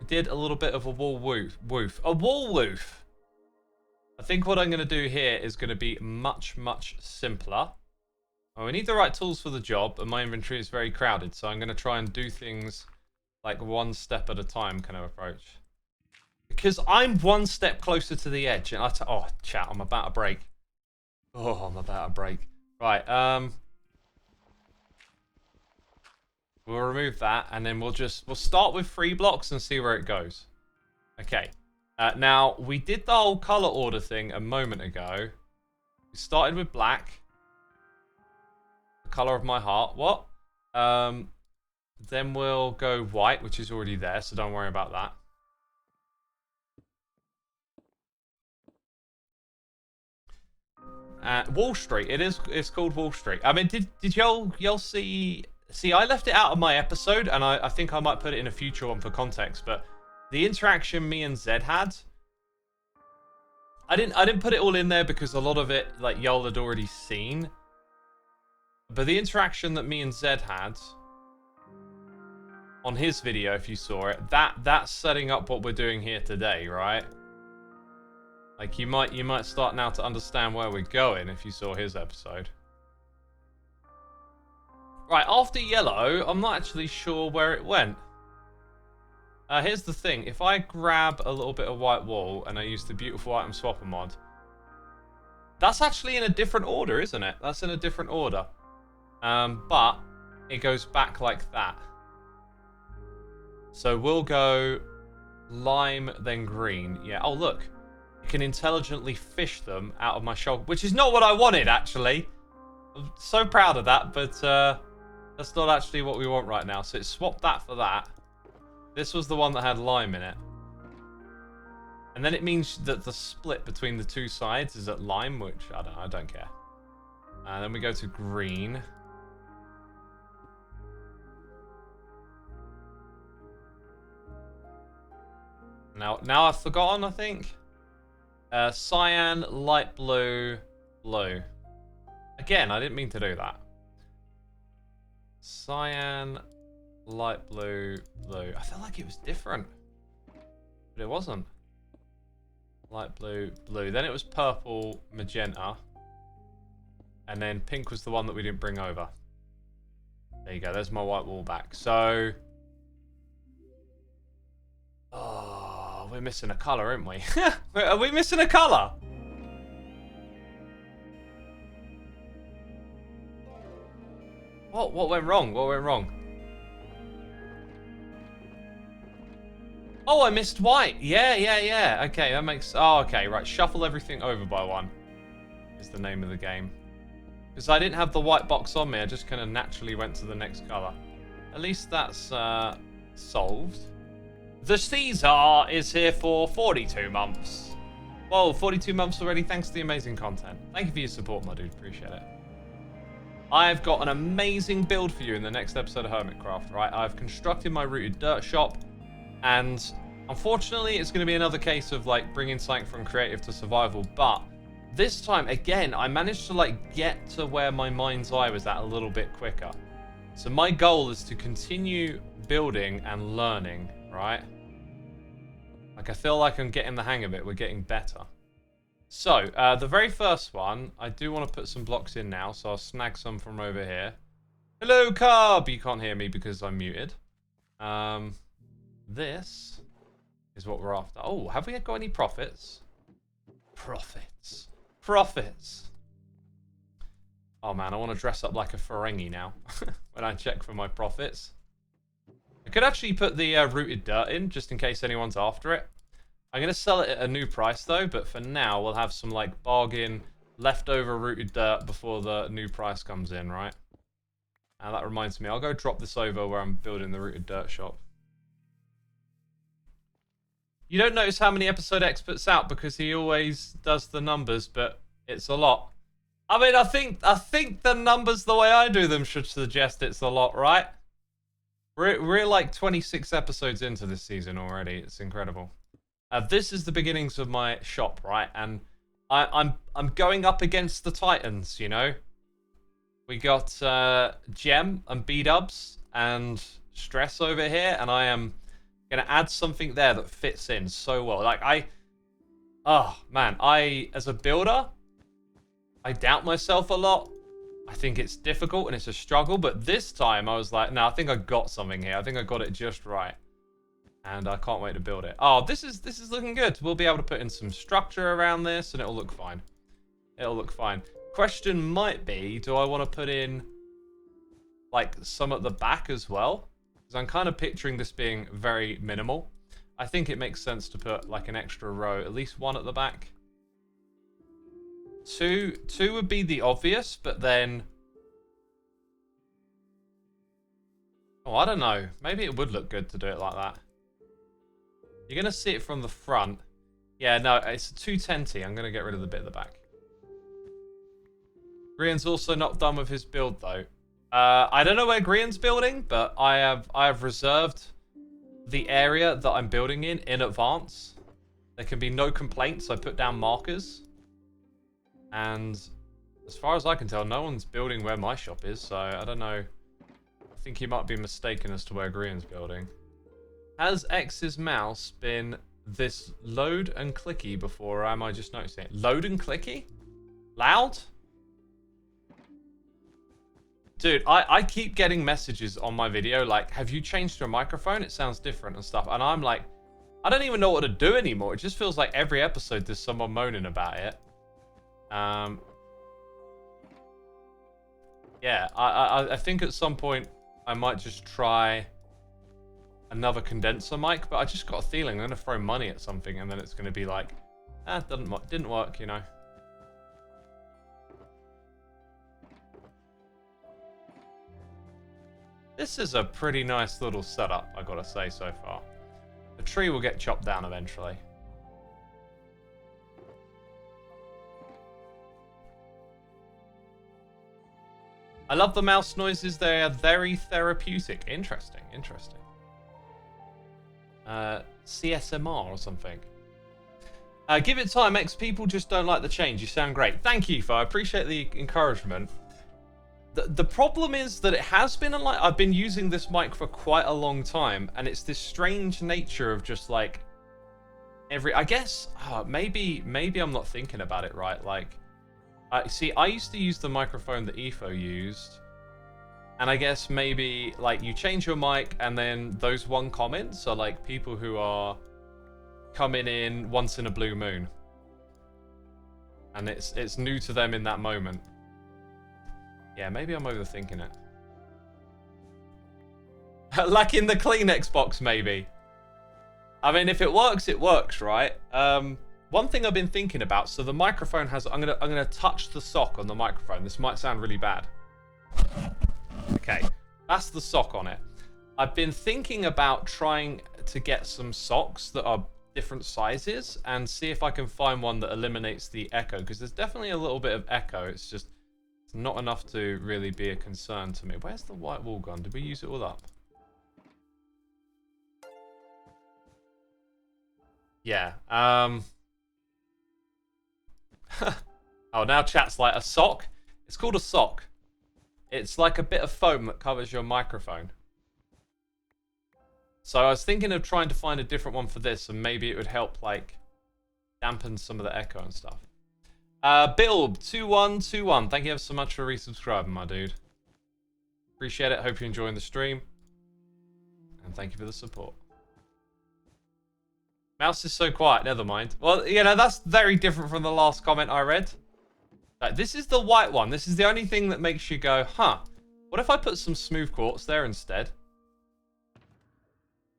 did a little bit of a wall woof. A wall woof! I think what I'm going to do here is going to be much, much simpler. Oh, we need the right tools for the job, and my inventory is very crowded, so I'm going to try and do things like one step at a time kind of approach. Because I'm one step closer to the edge, and oh, chat, I'm about to break. Oh, I'm about to break. Right, we'll remove that, and then we'll start with 3 blocks and see where it goes. Okay. Now, we did the whole color order thing a moment ago. We started with black. The color of my heart. What? Then we'll go white, which is already there, so don't worry about that. Wall Street. It's called Wall Street. I mean, did y'all see... See, I left it out of my episode, and I think I might put it in a future one for context, but the interaction me and Zed had, I didn't put it all in there because a lot of it, like, y'all had already seen. But the interaction that me and Zed had on his video, if you saw it, that's setting up what we're doing here today, right? Like, you might start now to understand where we're going if you saw his episode. Right, after yellow, I'm not actually sure where it went. Here's the thing. If I grab a little bit of white wool and I use the beautiful item swapper mod, that's actually in a different order, isn't it? That's in a different order. But it goes back like that. So we'll go lime, then green. Yeah. Oh, look. You can intelligently fish them out of my shulker, which is not what I wanted, actually. I'm so proud of that, but that's not actually what we want right now. So it swapped that for that. This was the one that had lime in it. And then it means that the split between the two sides is at lime, which I don't care. And then we go to green. Now I've forgotten, I think. Cyan, light blue, blue. Again, I didn't mean to do that. Cyan, light blue, blue. I felt like it was different. But it wasn't. Light blue, blue. Then it was purple, magenta. And then pink was the one that we didn't bring over. There you go. There's my white wall back. So... Oh, we're missing a colour, aren't we? Are we missing a colour? What went wrong? What went wrong? Oh, I missed white. Yeah. Okay, that makes... Oh, okay, right. Shuffle everything over by one is the name of the game. Because I didn't have the white box on me. I just kind of naturally went to the next colour. At least that's solved. The Caesar is here for 42 months. Whoa, 42 months already. Thanks to the amazing content. Thank you for your support, my dude. Appreciate it. I've got an amazing build for you in the next episode of Hermitcraft, right? I've constructed my rooted dirt shop. And unfortunately, it's going to be another case of like bringing something from creative to survival. But this time, again, I managed to like get to where my mind's eye was at a little bit quicker. So my goal is to continue building and learning, right? Like I feel like I'm getting the hang of it. We're getting better. So the very first one, I do want to put some blocks in now. So I'll snag some from over here. Hello, Carb. You can't hear me because I'm muted. This is what we're after. Oh, have we got any profits? Profits. Oh man, I want to dress up like a Ferengi now when I check for my profits. I could actually put the rooted dirt in just in case anyone's after it. I'm going to sell it at a new price though, but for now we'll have some like bargain leftover rooted dirt before the new price comes in, right? And that reminds me, I'll go drop this over where I'm building the rooted dirt shop. You don't notice how many episode X puts out because he always does the numbers, but it's a lot. I mean, I think the numbers the way I do them should suggest it's a lot, right? We're like 26 episodes into this season already. It's incredible. This is the beginnings of my shop, right? And I'm going up against the Titans, you know. We got Gem and B-dubs and Stress over here, and I am gonna add something there that fits in so well. Like oh man, as a builder, I doubt myself a lot. I think it's difficult and it's a struggle, but this time I was like, no, I think I got something here. I think I got it just right. And I can't wait to build it. Oh, this is looking good. We'll be able to put in some structure around this and it'll look fine. It'll look fine. Question might be, do I want to put in like some at the back as well? Because I'm kind of picturing this being very minimal. I think it makes sense to put like an extra row, at least one at the back. Two would be the obvious, but then... Oh, I don't know. Maybe it would look good to do it like that. You're going to see it from the front. Yeah, no, it's a 210T. I'm going to get rid of the bit at the back. Grian's also not done with his build, though. I don't know where Grian's building, but I have reserved the area that I'm building in advance. There can be no complaints. I put down markers. And as far as I can tell, no one's building where my shop is, so I don't know. I think he might be mistaken as to where Grian's building. Has X's mouse been this loud and clicky before, or am I just noticing it? Loud and clicky? Loud? Dude, I keep getting messages on my video like, have you changed your microphone? It sounds different and stuff. And I'm like, I don't even know what to do anymore. It just feels like every episode there's someone moaning about it. Yeah, I think at some point I might just try another condenser mic, but I just got a feeling I'm going to throw money at something and then it's going to be like, didn't work, you know. This is a pretty nice little setup, I gotta say, so far. The tree will get chopped down eventually. I love the mouse noises. They are very therapeutic. Interesting, interesting. CSMR or something. Give it time, X. People just don't like the change. You sound great. Thank you, Fo. I appreciate the encouragement. The problem is that it has been I've been using this mic for quite a long time, and it's this strange nature of just like I guess maybe I'm not thinking about it right. Like, I used to use the microphone that Efo used, and I guess maybe like you change your mic, and then those one comments are like people who are coming in once in a blue moon, and it's new to them in that moment. Yeah, maybe I'm overthinking it. Lacking the Kleenex box, maybe. I mean, if it works, right? One thing I've been thinking about. So the microphone has. I'm gonna touch the sock on the microphone. This might sound really bad. Okay, that's the sock on it. I've been thinking about trying to get some socks that are different sizes and see if I can find one that eliminates the echo, because there's definitely a little bit of echo. It's just. Not enough to really be a concern to me. Where's the white wall gone? Did we use it all up? Yeah. Oh, now chat's like a sock. It's called a sock. It's like a bit of foam that covers your microphone. So I was thinking of trying to find a different one for this, and maybe it would help like dampen some of the echo and stuff. Bilb2121, thank you ever so much for resubscribing, my dude. Appreciate it. Hope you're enjoying the stream. And thank you for the support. Mouse is so quiet, never mind. Well, you know, that's very different from the last comment I read. Like, this is the white one. This is the only thing that makes you go, huh, what if I put some smooth quartz there instead?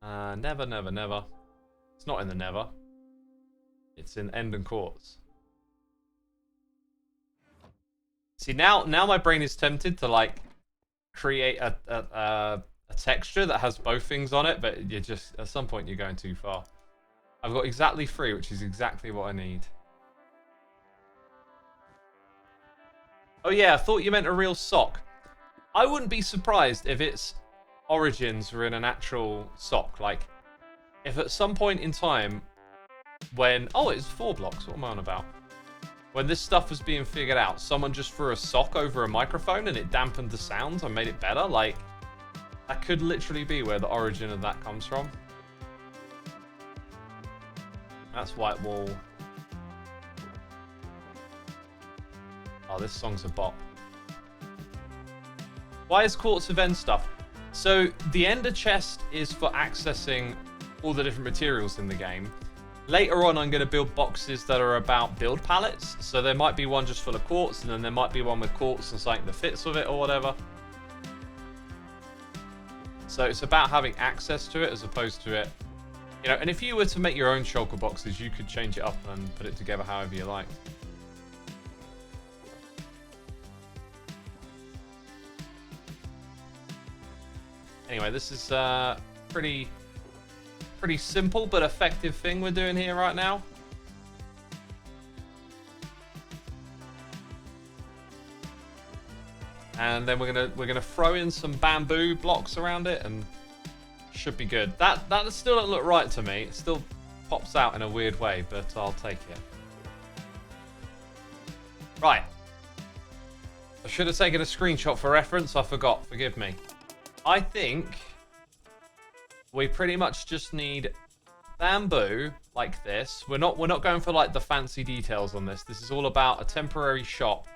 Never, never, never. It's not in the never. It's in end and quartz. See, now my brain is tempted to like create a texture that has both things on it, but you just at some point you're going too far. I've got exactly 3, which is exactly what I need. Oh yeah, I thought you meant a real sock. I wouldn't be surprised if its origins were in an actual sock. Like, if at some point in time when... Oh, it's 4 blocks. What am I on about? When this stuff was being figured out, someone just threw a sock over a microphone and it dampened the sound and made it better. Like, that could literally be where the origin of that comes from. That's white wall. Oh, this song's a bop. Why is quartz event stuff? So the ender chest is for accessing all the different materials in the game. Later on, I'm going to build boxes that are about build palettes. So there might be one just full of quartz, and then there might be one with quartz and something that fits with it or whatever. So it's about having access to it as opposed to it. You know, and if you were to make your own shulker boxes, you could change it up and put it together however you like. Anyway, this is pretty simple but effective thing we're doing here right now. And then we're gonna throw in some bamboo blocks around it, and should be good. That still don't look right to me. It still pops out in a weird way, but I'll take it. Right. I should have taken a screenshot for reference. I forgot. Forgive me. I think we pretty much just need bamboo like this. We're not going for like the fancy details on this. This is all about a temporary shop.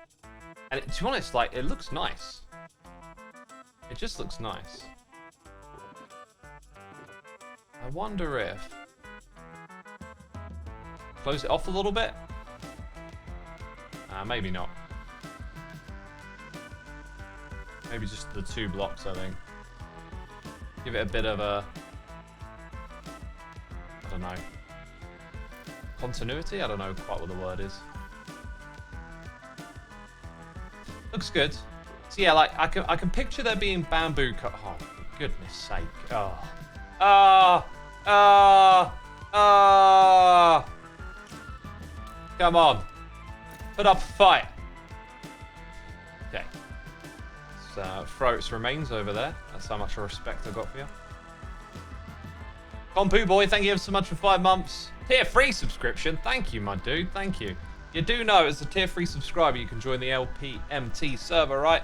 And to be honest, like, it looks nice. It just looks nice. I wonder if... Close it off a little bit? Maybe not. Maybe just the 2 blocks, I think. Give it a bit of a, I don't know, continuity? I don't know quite what the word is. Looks good. So yeah, like I can picture there being bamboo cut. Oh, for goodness sake! Come on, put up a fight. Okay. So throw its remains over there. That's how much respect I got for you. Compu Boy, thank you ever so much for 5 months. Tier 3 subscription. Thank you, my dude. Thank you. You do know, as a Tier 3 subscriber, you can join the LPMT server, right?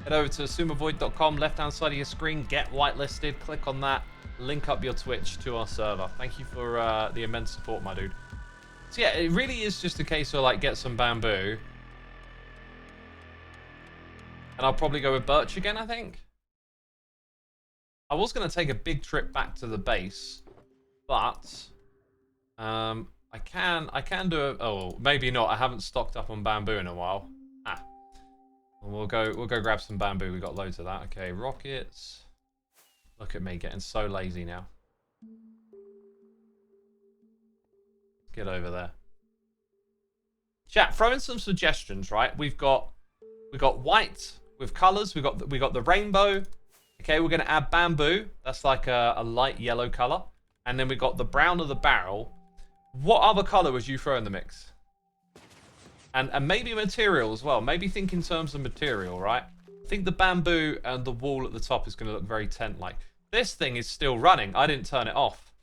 Head over to xisumavoid.com, left-hand side of your screen, get whitelisted. Click on that. Link up your Twitch to our server. Thank you for the immense support, my dude. So yeah, it really is just a case of, like, get some bamboo. And I'll probably go with birch again, I think. I was going to take a big trip back to the base, but I can do a, oh, maybe not. I haven't stocked up on bamboo in a while. We'll go grab some bamboo. We got loads of that. Okay, rockets. Look at me getting so lazy now. Get over there. Chat, throw in some suggestions, right? We've got white with colors. We got the rainbow. Okay, we're going to add bamboo. That's like a light yellow color. And then we got the brown of the barrel. What other color would you throw in the mix? And maybe material as well. Maybe think in terms of material, right? I think the bamboo and the wall at the top is going to look very tent-like. This thing is still running. I didn't turn it off.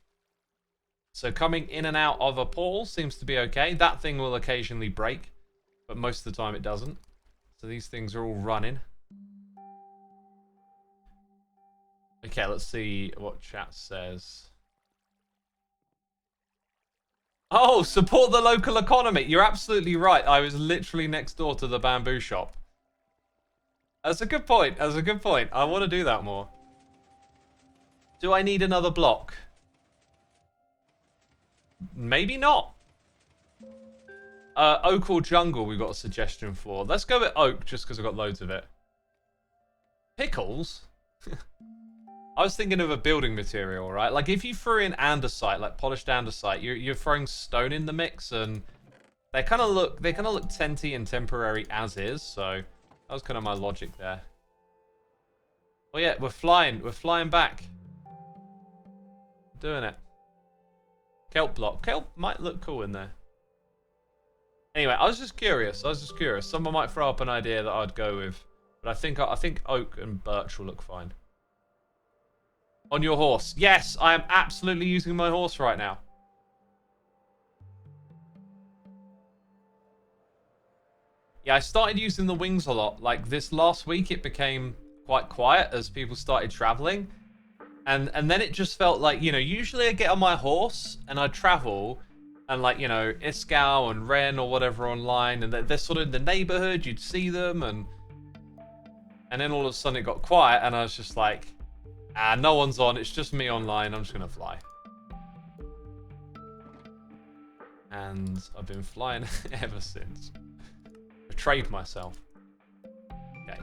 So coming in and out of a portal seems to be okay. That thing will occasionally break, but most of the time it doesn't. So these things are all running. Okay, let's see what chat says. Oh, support the local economy. You're absolutely right. I was literally next door to the bamboo shop. That's a good point. That's a good point. I want to do that more. Do I need another block? Maybe not. Oak or jungle we've got a suggestion for. Let's go with oak just because I've got loads of it. Pickles? I was thinking of a building material, right? Like if you threw in andesite, like polished andesite, you're throwing stone in the mix, and they kind of look tenty and temporary as is. So that was kind of my logic there. Oh yeah, we're flying back. Doing it. Kelp block. Kelp might look cool in there. Anyway, I was just curious. Someone might throw up an idea that I'd go with, but I think oak and birch will look fine. On your horse. Yes, I am absolutely using my horse right now. Yeah, I started using the wings a lot. Like this last week, it became quite quiet as people started traveling. And then it just felt like, you know, usually I get on my horse and I travel and like, you know, Iskall and Ren or whatever online, and they're sort of in the neighborhood, you'd see them, and then all of a sudden it got quiet and I was just like, no one's on, it's just me online, I'm just gonna fly. And I've been flying ever since. Betrayed myself. Okay.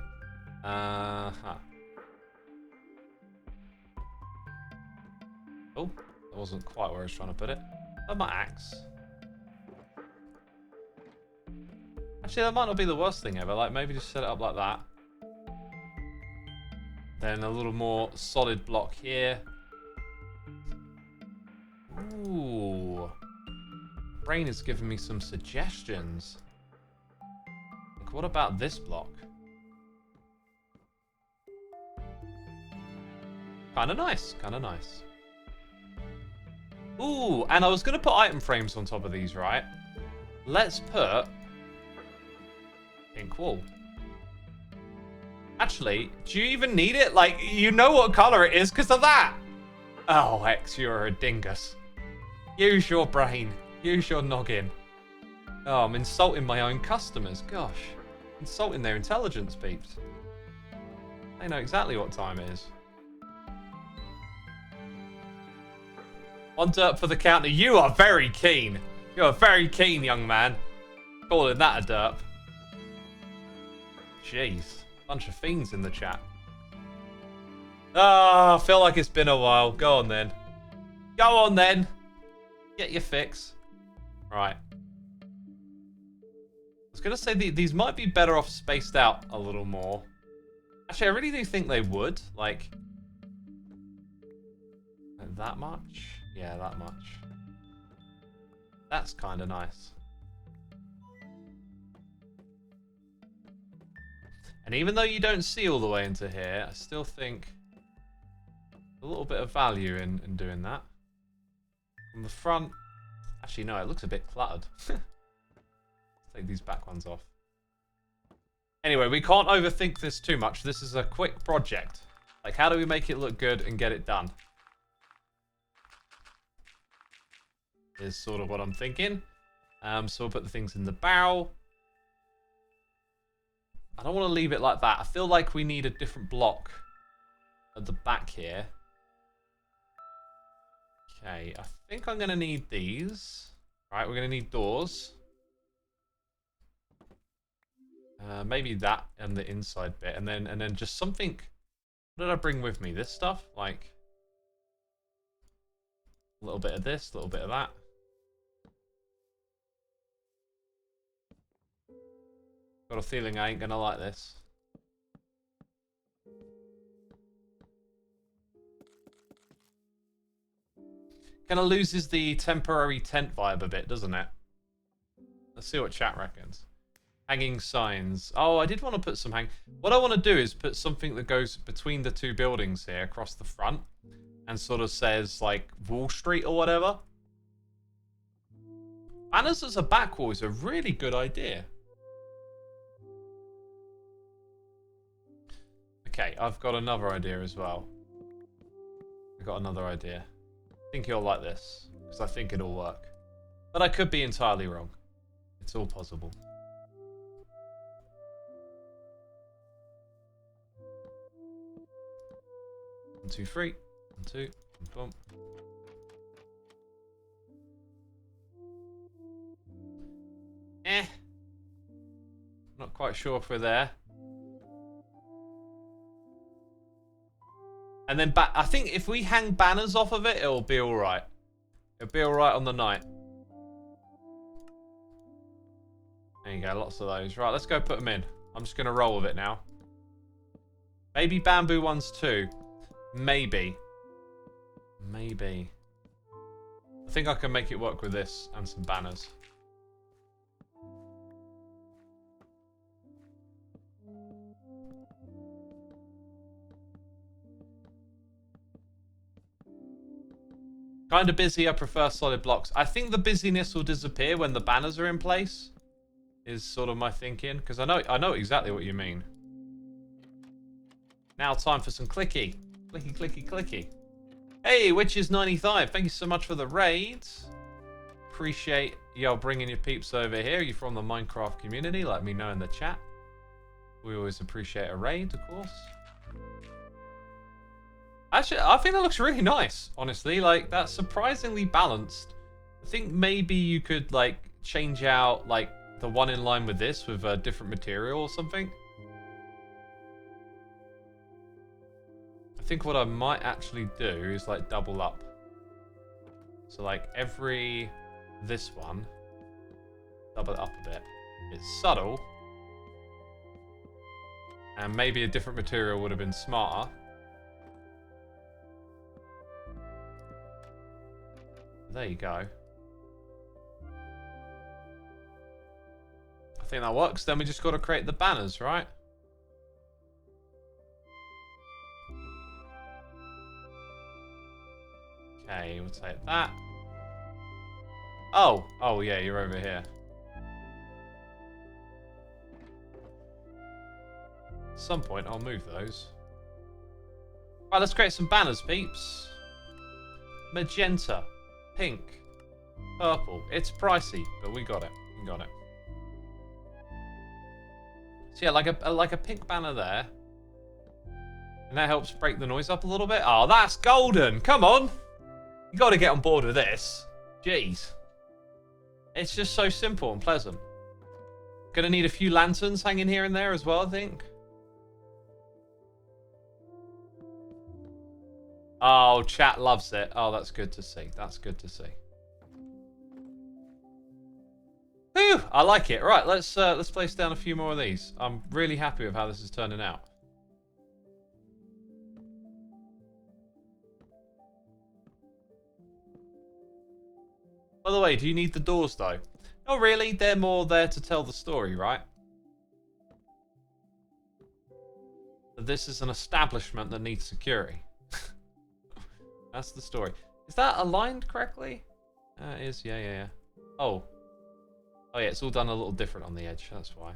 Oh, that wasn't quite where I was trying to put it. That's my axe. Actually, that might not be the worst thing ever. Like, maybe just set it up like that. Then a little more solid block here. Ooh. Brain is giving me some suggestions. Like, what about this block? Kinda nice, kinda nice. Ooh, and I was going to put item frames on top of these, right? Let's put pink wool. Actually, do you even need it? Like, you know what color it is because of that. Oh, X, you're a dingus. Use your brain. Use your noggin. Oh, I'm insulting my own customers. Gosh. Insulting their intelligence, peeps. They know exactly what time it is. One derp for the counter. You are very keen. You are very keen, young man. Calling that a derp. Jeez. Bunch of fiends in the chat. Ah, I feel like it's been a while. Go on then. Go on then. Get your fix. Right. I was going to say these might be better off spaced out a little more. Actually, I really do think they would. Like that much? Yeah, that much. That's kind of nice. And even though you don't see all the way into here, I still think a little bit of value in doing that. From the front, actually no, it looks a bit cluttered. Let's take these back ones off. Anyway, we can't overthink this too much. This is a quick project. Like, how do we make it look good and get it done? Is sort of what I'm thinking. So we'll put the things in the barrel. I don't want to leave it like that. I feel like we need a different block at the back here. Okay, I think I'm going to need these. Right, we're going to need doors. Maybe that and the inside bit, and then just something. What did I bring with me? This stuff, like a little bit of this, a little bit of that. Got a feeling I ain't gonna like this. Kind of loses the temporary tent vibe a bit, doesn't it? Let's see what chat reckons. Hanging signs. Oh, I did want to put some What I want to do is put something that goes between the two buildings here across the front and sort of says like Wall Street or whatever. Banners as a back wall is a really good idea. Okay, I've got another idea as well. I've got another idea. I think you'll like this, because I think it'll work. But I could be entirely wrong. It's all possible. One, two, three. One, two. Boom. Not quite sure if we're there. And then I think if we hang banners off of it, it'll be alright. It'll be alright on the night. There you go, lots of those. Right, let's go put them in. I'm just going to roll with it now. Maybe bamboo ones too. Maybe. Maybe. I think I can make it work with this and some banners. Kind of busy, I prefer solid blocks. I think the busyness will disappear when the banners are in place. Is sort of my thinking. Because I know exactly what you mean. Now time for some clicky. Clicky, clicky, clicky. Hey, Witches95. Thank you so much for the raids. Appreciate y'all bringing your peeps over here. You're from the Minecraft community. Let me know in the chat. We always appreciate a raid, of course. Actually, I think that looks really nice, honestly. Like, that's surprisingly balanced. I think maybe you could, like, change out, like, the one in line with this with a different material or something. I think what I might actually do is, like, double up. So, like, this one, double it up a bit. It's subtle. And maybe a different material would have been smarter. There you go. I think that works. Then we just got to create the banners, right? Okay, we'll take that. Oh yeah, you're over here. At some point, I'll move those. Right, let's create some banners, peeps. Magenta. Pink. Purple. It's pricey, but we got it. We got it. So yeah, like a pink banner there. And that helps break the noise up a little bit. Oh, that's golden. Come on. You got to get on board with this. Jeez. It's just so simple and pleasant. Gonna need a few lanterns hanging here and there as well, I think. Oh, chat loves it. Oh, that's good to see. That's good to see. Whew, I like it. Right, let's place down a few more of these. I'm really happy with how this is turning out. By the way, do you need the doors though? Not really. They're more there to tell the story, right? This is an establishment that needs security. That's the story. Is that aligned correctly? It is. Yeah. Oh. Oh yeah, it's all done a little different on the edge. That's why.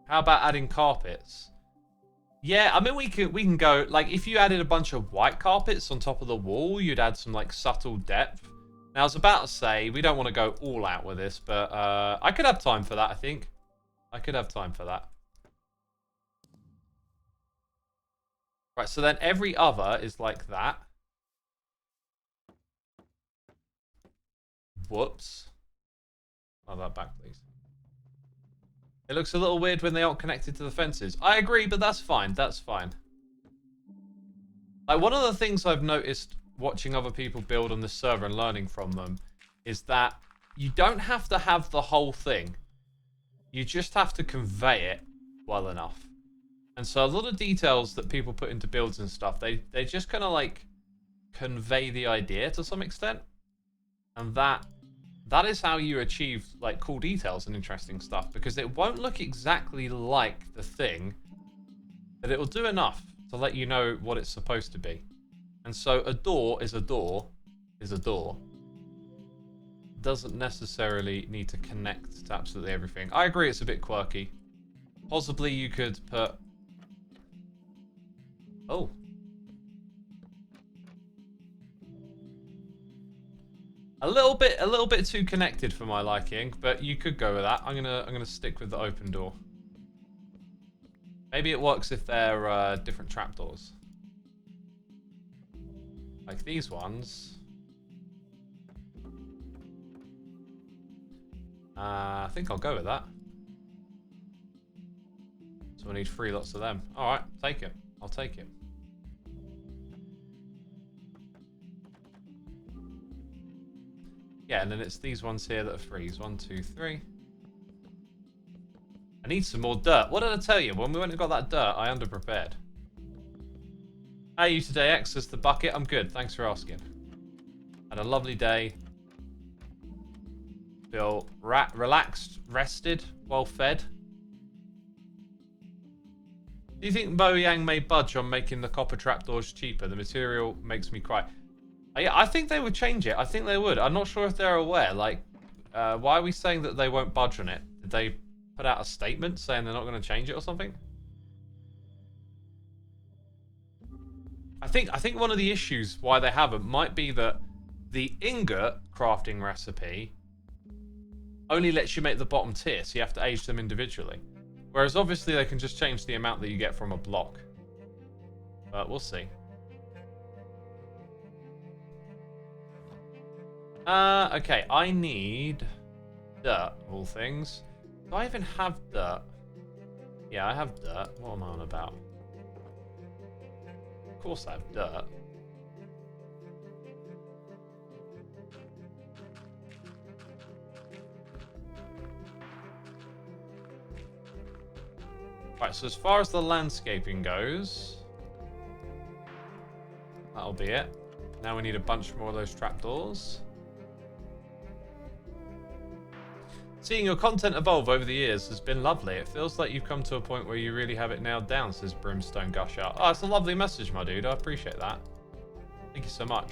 How about adding carpets? Yeah, I mean we can go like if you added a bunch of white carpets on top of the wall, you'd add some like subtle depth. Now I was about to say we don't want to go all out with this, but I could have time for that. I think I could have time for that. Right, so then every other is like that. Whoops. Have that back, please. It looks a little weird when they aren't connected to the fences. I agree, but that's fine. That's fine. Like, one of the things I've noticed watching other people build on this server and learning from them is that you don't have to have the whole thing. You just have to convey it well enough. And so a lot of details that people put into builds and stuff, they just kind of like convey the idea to some extent. And that is how you achieve like cool details and interesting stuff, because it won't look exactly like the thing, but it will do enough to let you know what it's supposed to be. And so a door is a door is a door. Doesn't necessarily need to connect to absolutely everything. I agree, it's a bit quirky. Possibly you could put... Oh. A little bit too connected for my liking, but you could go with that. I'm gonna stick with the open door. Maybe it works if they're different trapdoors. Like these ones. I think I'll go with that. So we need 3 lots of them. Alright, take it. I'll take it. Yeah, and then it's these ones here that are 3s. 1, 2, 3. I need some more dirt. What did I tell you? When we went and got that dirt, I underprepared. How are you today, X? As the bucket? I'm good. Thanks for asking. Had a lovely day. Feel relaxed, rested, well fed. Do you think Mojang may budge on making the copper trapdoors cheaper? The material makes me cry. I think they would change it. I think they would. I'm not sure if they're aware. Like, why are we saying that they won't budge on it? Did they put out a statement saying they're not going to change it or something? I think one of the issues why they haven't might be that the ingot crafting recipe only lets you make the bottom tier, so you have to age them individually. Whereas obviously they can just change the amount that you get from a block. But we'll see. Okay, I need dirt, of all things. Do I even have dirt? Yeah, I have dirt. What am I on about? Of course I have dirt. Right, so as far as the landscaping goes, that'll be it. Now we need a bunch more of those trapdoors. Seeing your content evolve over the years has been lovely. It feels like you've come to a point where you really have it nailed down, says Brimstone Gusher. Oh, it's a lovely message, my dude. I appreciate that. Thank you so much.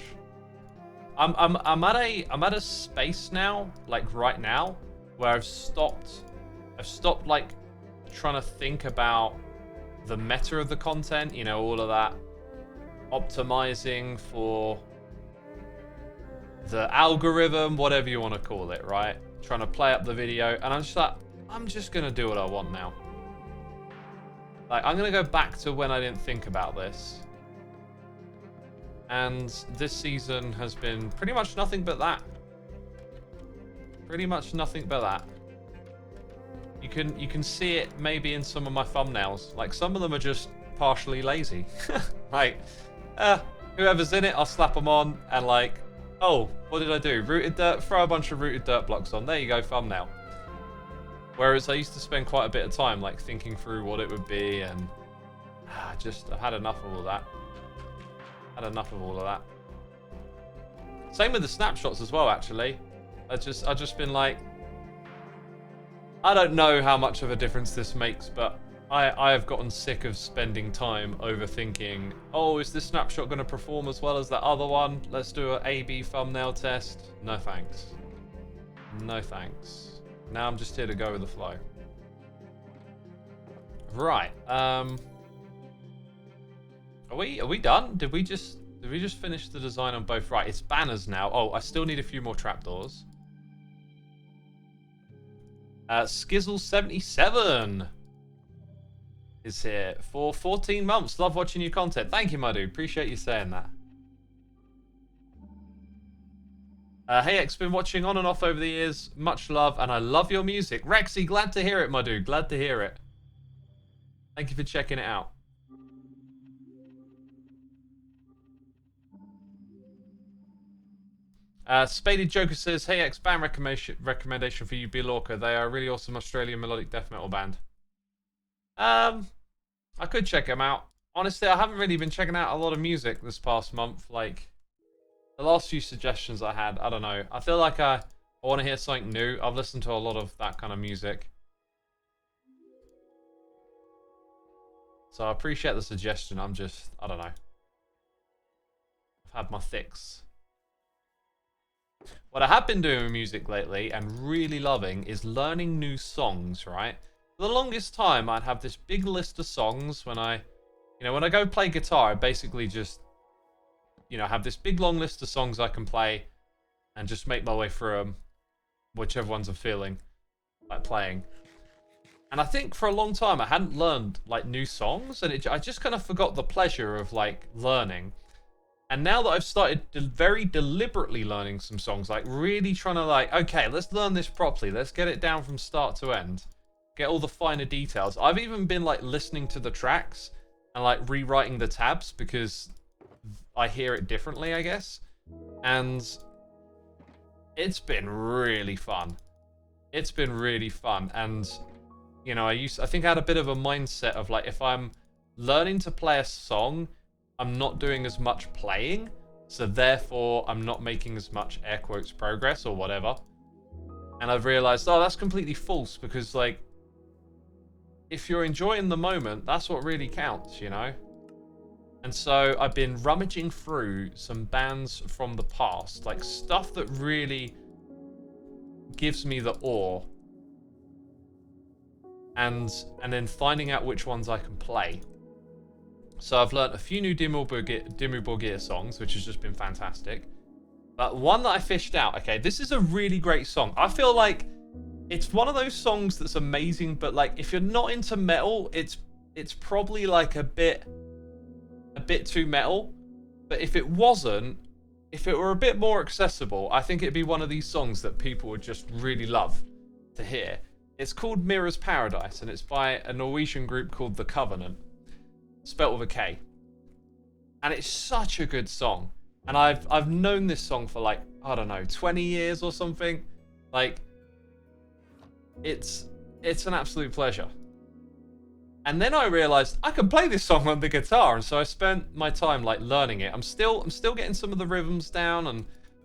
I'm at a space now, like right now, where I've stopped like trying to think about the meta of the content, you know, all of that optimizing for the algorithm, whatever you want to call it, right? Trying to play up the video, and I'm just like, I'm just gonna do what I want now. Like, I'm gonna go back to when I didn't think about this. And this season has been pretty much nothing but that. Pretty much nothing but that. You can see it maybe in some of my thumbnails. Like, some of them are just partially lazy. Like, whoever's in it, I'll slap them on and like, oh, what did I do? Rooted dirt, throw a bunch of rooted dirt blocks on. There you go, thumbnail. Whereas I used to spend quite a bit of time like thinking through what it would be, and I've had enough of all that. Had enough of all of that. Same with the snapshots as well, actually. I've just been like, I don't know how much of a difference this makes, but I have gotten sick of spending time overthinking, oh, is this snapshot going to perform as well as that other one? Let's do an A/B thumbnail test. No thanks. No thanks. Now I'm just here to go with the flow. Right. Are we done? Did we just finish the design on both? Right, it's banners now. Oh, I still need a few more trapdoors. Skizzle77 is here for 14 months. Love watching your content. Thank you, my dude. Appreciate you saying that. Hey X, been watching on and off over the years. Much love, and I love your music. Rexy, glad to hear it, my dude. Glad to hear it. Thank you for checking it out. Spaded Joker says, hey X, band recommendation for you, B. Lorca. They are a really awesome Australian melodic death metal band. I could check them out. Honestly, I haven't really been checking out a lot of music this past month. Like, the last few suggestions I had, I don't know. I feel like I want to hear something new. I've listened to a lot of that kind of music. So I appreciate the suggestion. I don't know. I've had my fix. What I have been doing with music lately and really loving is learning new songs, right? For the longest time, I'd have this big list of songs when I go play guitar, I basically just, have this big long list of songs I can play and just make my way through them, whichever ones I'm feeling like playing. And I think for a long time, I hadn't learned like new songs, and I just kind of forgot the pleasure of like learning. And now that I've started very deliberately learning some songs, like really trying to like, okay, let's learn this properly. Let's get it down from start to end. Get all the finer details. I've even been like listening to the tracks and like rewriting the tabs because I hear it differently, I guess. And it's been really fun. It's been really fun. And, I think I had a bit of a mindset of like, if I'm learning to play a song, I'm not doing as much playing, so therefore I'm not making as much air quotes progress or whatever. And I've realized, oh, that's completely false, because like, if you're enjoying the moment, that's what really counts, And so I've been rummaging through some bands from the past, like stuff that really gives me the awe, and then finding out which ones I can play. So I've learnt a few new Dimmu Borgir songs, which has just been fantastic. But one that I fished out, okay, this is a really great song. I feel like it's one of those songs that's amazing, but like if you're not into metal, it's probably like a bit too metal. But if it wasn't, if it were a bit more accessible, I think it'd be one of these songs that people would just really love to hear. It's called Mirror's Paradise, and it's by a Norwegian group called The Covenant. Spelt with a K. And it's such a good song. And I've known this song for like, I don't know, 20 years or something. Like, it's an absolute pleasure. And then I realized I can play this song on the guitar, and so I spent my time like learning it. I'm still getting some of the rhythms down and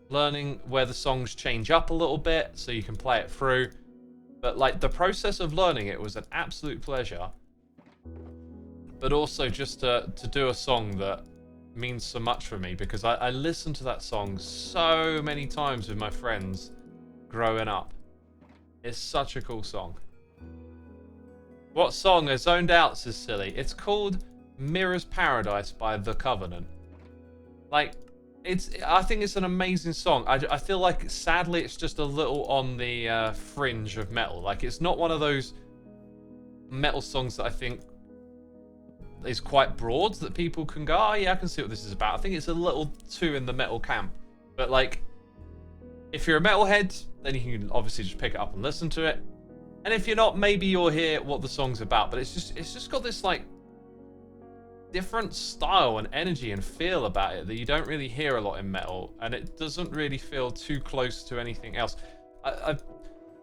learning where the songs change up a little bit so you can play it through. But like the process of learning it was an absolute pleasure. But also just to do a song that means so much for me, because I listened to that song so many times with my friends growing up. It's such a cool song. What song is zoned out, says Silly? It's called Mirror's Paradise by The Covenant. Like, I think it's an amazing song. I feel like, sadly, it's just a little on the fringe of metal. Like, it's not one of those metal songs that I think is quite broad, that people can go, oh yeah, I can see what this is about. I think it's a little too in the metal camp. But like, if you're a metalhead, then you can obviously just pick it up and listen to it. And if you're not, maybe you'll hear what the song's about. But it's just got this like different style and energy and feel about it that you don't really hear a lot in metal, and it doesn't really feel too close to anything else. I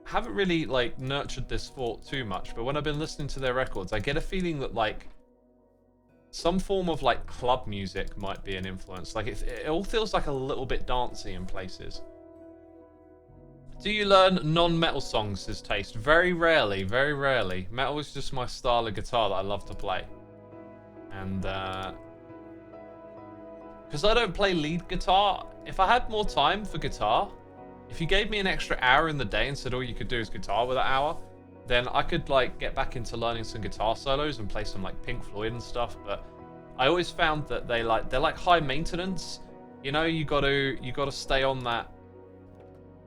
haven't really like nurtured this thought too much, but when I've been listening to their records, I get a feeling that like some form of like club music might be an influence. Like it all feels like a little bit dancey in places. Do you learn non-metal songs as taste? Very rarely, very rarely. Metal is just my style of guitar that I love to play. And because I don't play lead guitar, if I had more time for guitar, if you gave me an extra hour in the day and said all you could do is guitar with that hour, then I could like get back into learning some guitar solos and play some like Pink Floyd and stuff. But I always found that they're like high maintenance. You know, you gotta stay on that.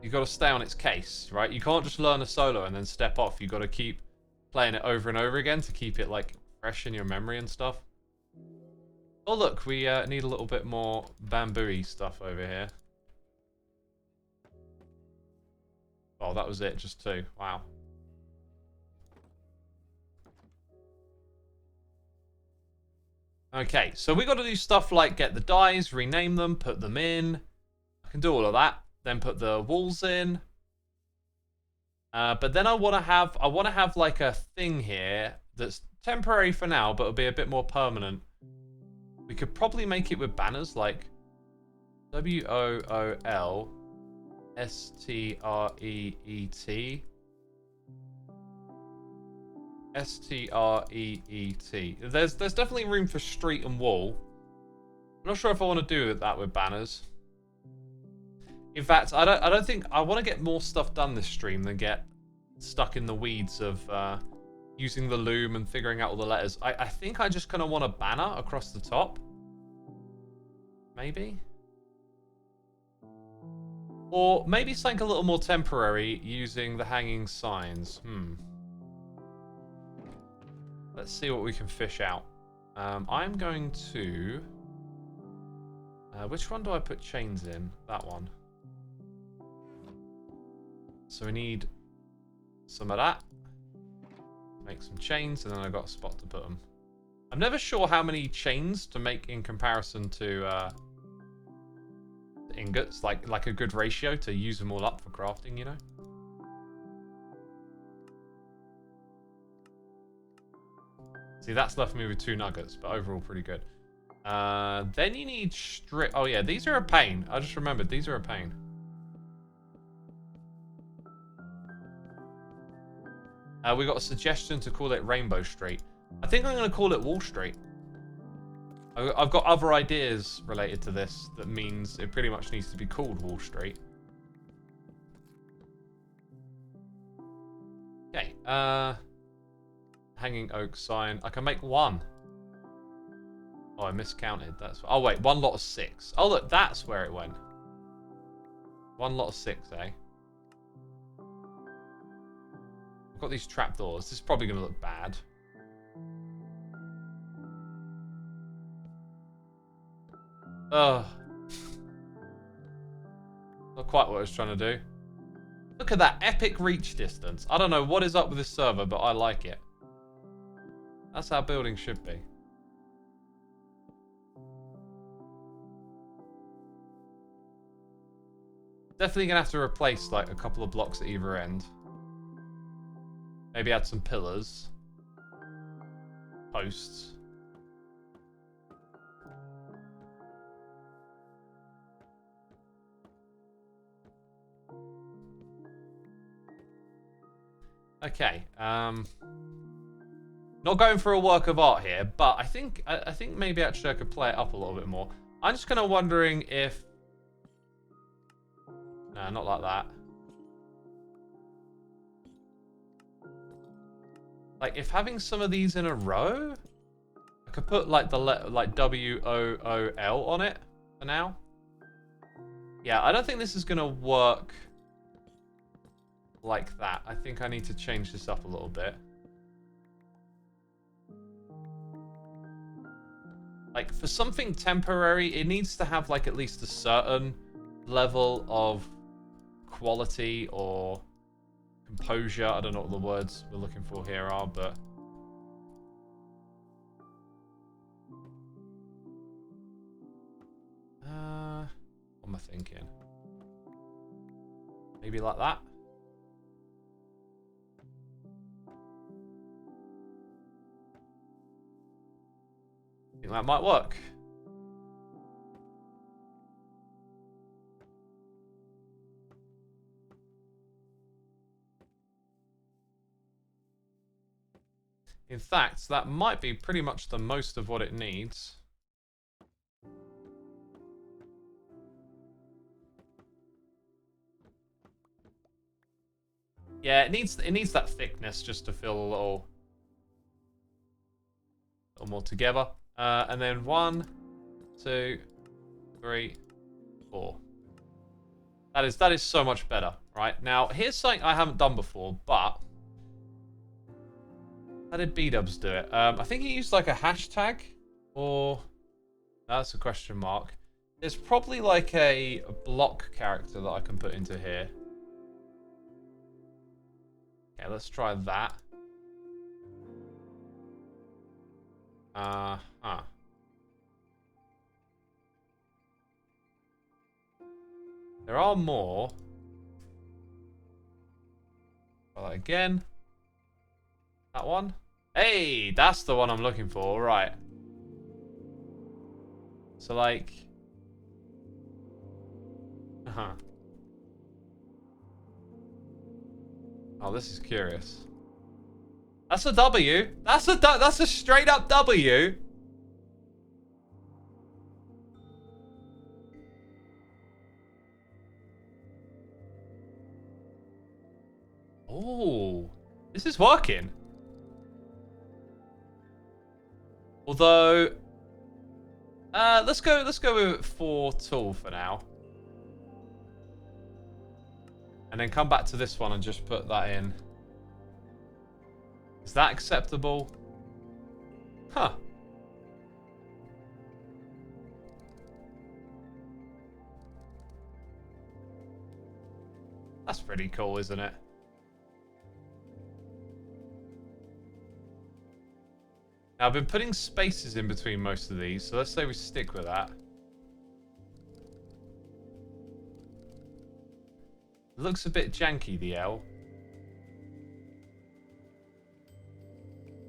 You gotta stay on its case, right? You can't just learn a solo and then step off. You gotta keep playing it over and over again to keep it like fresh in your memory and stuff. Oh look, we need a little bit more bamboo-y stuff over here. Oh, that was it, just 2. Wow. Okay, so we got to do stuff like get the dies, rename them, put them in. I can do all of that. Then put the walls in. But then I want to have like a thing here that's temporary for now, but it'll be a bit more permanent. We could probably make it with banners like WOOLSTREET. STREET. There's definitely room for street and wall. I'm not sure if I want to do that with banners. In fact, I don't think I want to get more stuff done this stream than get stuck in the weeds of using the loom and figuring out all the letters. I think I just kind of want a banner across the top. Maybe. Or maybe something a little more temporary using the hanging signs. Let's see what we can fish out. I'm going to... which one do I put chains in? That one. So we need some of that. Make some chains, and then I've got a spot to put them. I'm never sure how many chains to make in comparison to ingots. Like a good ratio to use them all up for crafting, you know? See, that's left me with 2 nuggets, but overall pretty good. Then you need strip. Oh yeah, these are a pain. I just remembered, these are a pain. We got a suggestion to call it Rainbow Street. I think I'm going to call it Wall Street. I've got other ideas related to this that means it pretty much needs to be called Wall Street. Okay. Hanging oak sign. I can make 1. Oh, I miscounted. That's. Oh wait, 1 lot of 6. Oh look, that's where it went. 1 lot of 6, eh? I've got these trapdoors. This is probably going to look bad. Ugh. Not quite what I was trying to do. Look at that epic reach distance. I don't know what is up with this server, but I like it. That's how building should be. Definitely going to have to replace like a couple of blocks at either end. Maybe add some pillars. Posts. Okay. Not going for a work of art here, but I think maybe actually I could play it up a little bit more. I'm just kind of wondering if... No, not like that. Like, if having some of these in a row, I could put like the like WOOL on it for now. Yeah, I don't think this is gonna work like that. I think I need to change this up a little bit. Like, for something temporary, it needs to have like at least a certain level of quality or composure. I don't know what the words we're looking for here are, but... what am I thinking? Maybe like that? I think that might work. In fact, that might be pretty much the most of what it needs. Yeah, it needs that thickness just to feel a little more together. And then 1, 2, 3, 4. That is so much better, right? Now, here's something I haven't done before, but how did B-dubs do it? I think he used like a hashtag, or that's a question mark. There's probably like a block character that I can put into here. Okay, let's try that. There are more. Try that again. That one? Hey, that's the one I'm looking for. Right. So, like... Oh, this is curious. That's a W. That's a straight up W. Oh, this is working. Although, let's go with 4 tool for now, and then come back to this one and just put that in. Is that acceptable? Huh. That's pretty cool, isn't it? Now, I've been putting spaces in between most of these, so let's say we stick with that. It looks a bit janky, the L.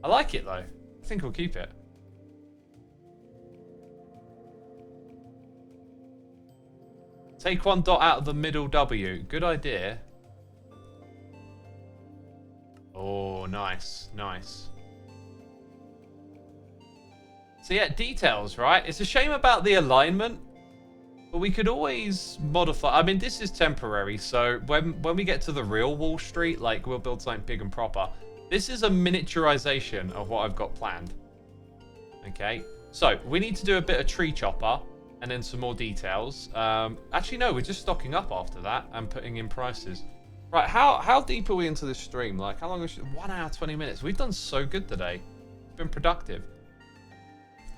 I like it, though. I think we'll keep it. Take 1 dot out of the middle W. Good idea. Oh, nice. Nice. So yeah, details, right? It's a shame about the alignment, but we could always modify. I mean, this is temporary, so when we get to the real Wall Street, like, we'll build something big and proper. This is a miniaturization of what I've got planned. Okay, so we need to do a bit of tree chopper and then some more details. Actually, no, we're just stocking up after that and putting in prices. Right, how deep are we into this stream? Like, how long is it? 1 hour, 20 minutes. We've done so good today. It's been productive.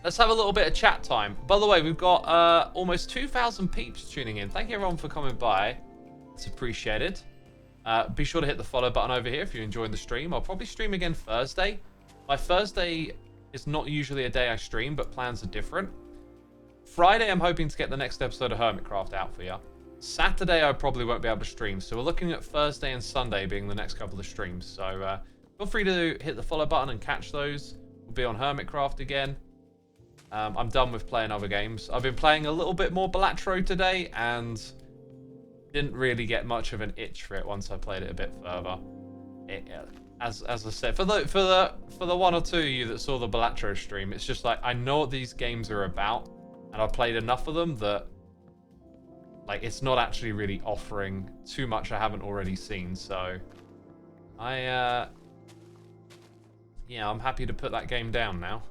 Let's have a little bit of chat time. By the way, we've got almost 2,000 peeps tuning in. Thank you everyone for coming by. It's appreciated. Be sure to hit the follow button over here if you're enjoying the stream. I'll probably stream again Thursday. My Thursday is not usually a day I stream, but plans are different. Friday, I'm hoping to get the next episode of Hermitcraft out for you. Saturday, I probably won't be able to stream. So we're looking at Thursday and Sunday being the next couple of streams. So feel free to hit the follow button and catch those. We'll be on Hermitcraft again. I'm done with playing other games. I've been playing a little bit more Balatro today and didn't really get much of an itch for it once I played it a bit further. As I said, for the 1 or 2 of you that saw the Balatro stream, it's just like I know what these games are about, and I've played enough of them that like it's not actually really offering too much I haven't already seen. So yeah, I'm happy to put that game down now.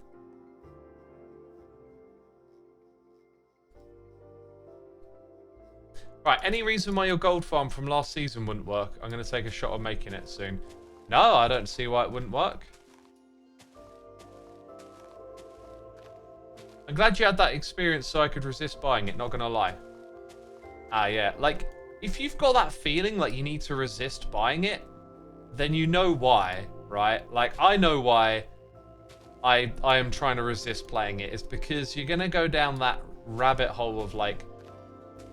Right, any reason why your gold farm from last season wouldn't work? I'm going to take a shot of making it soon. No, I don't see why it wouldn't work. I'm glad you had that experience so I could resist buying it, not going to lie. Ah, yeah. Like, if you've got that feeling like you need to resist buying it, then you know why, right? Like, I know why I am trying to resist playing it. It's because you're going to go down that rabbit hole of, like,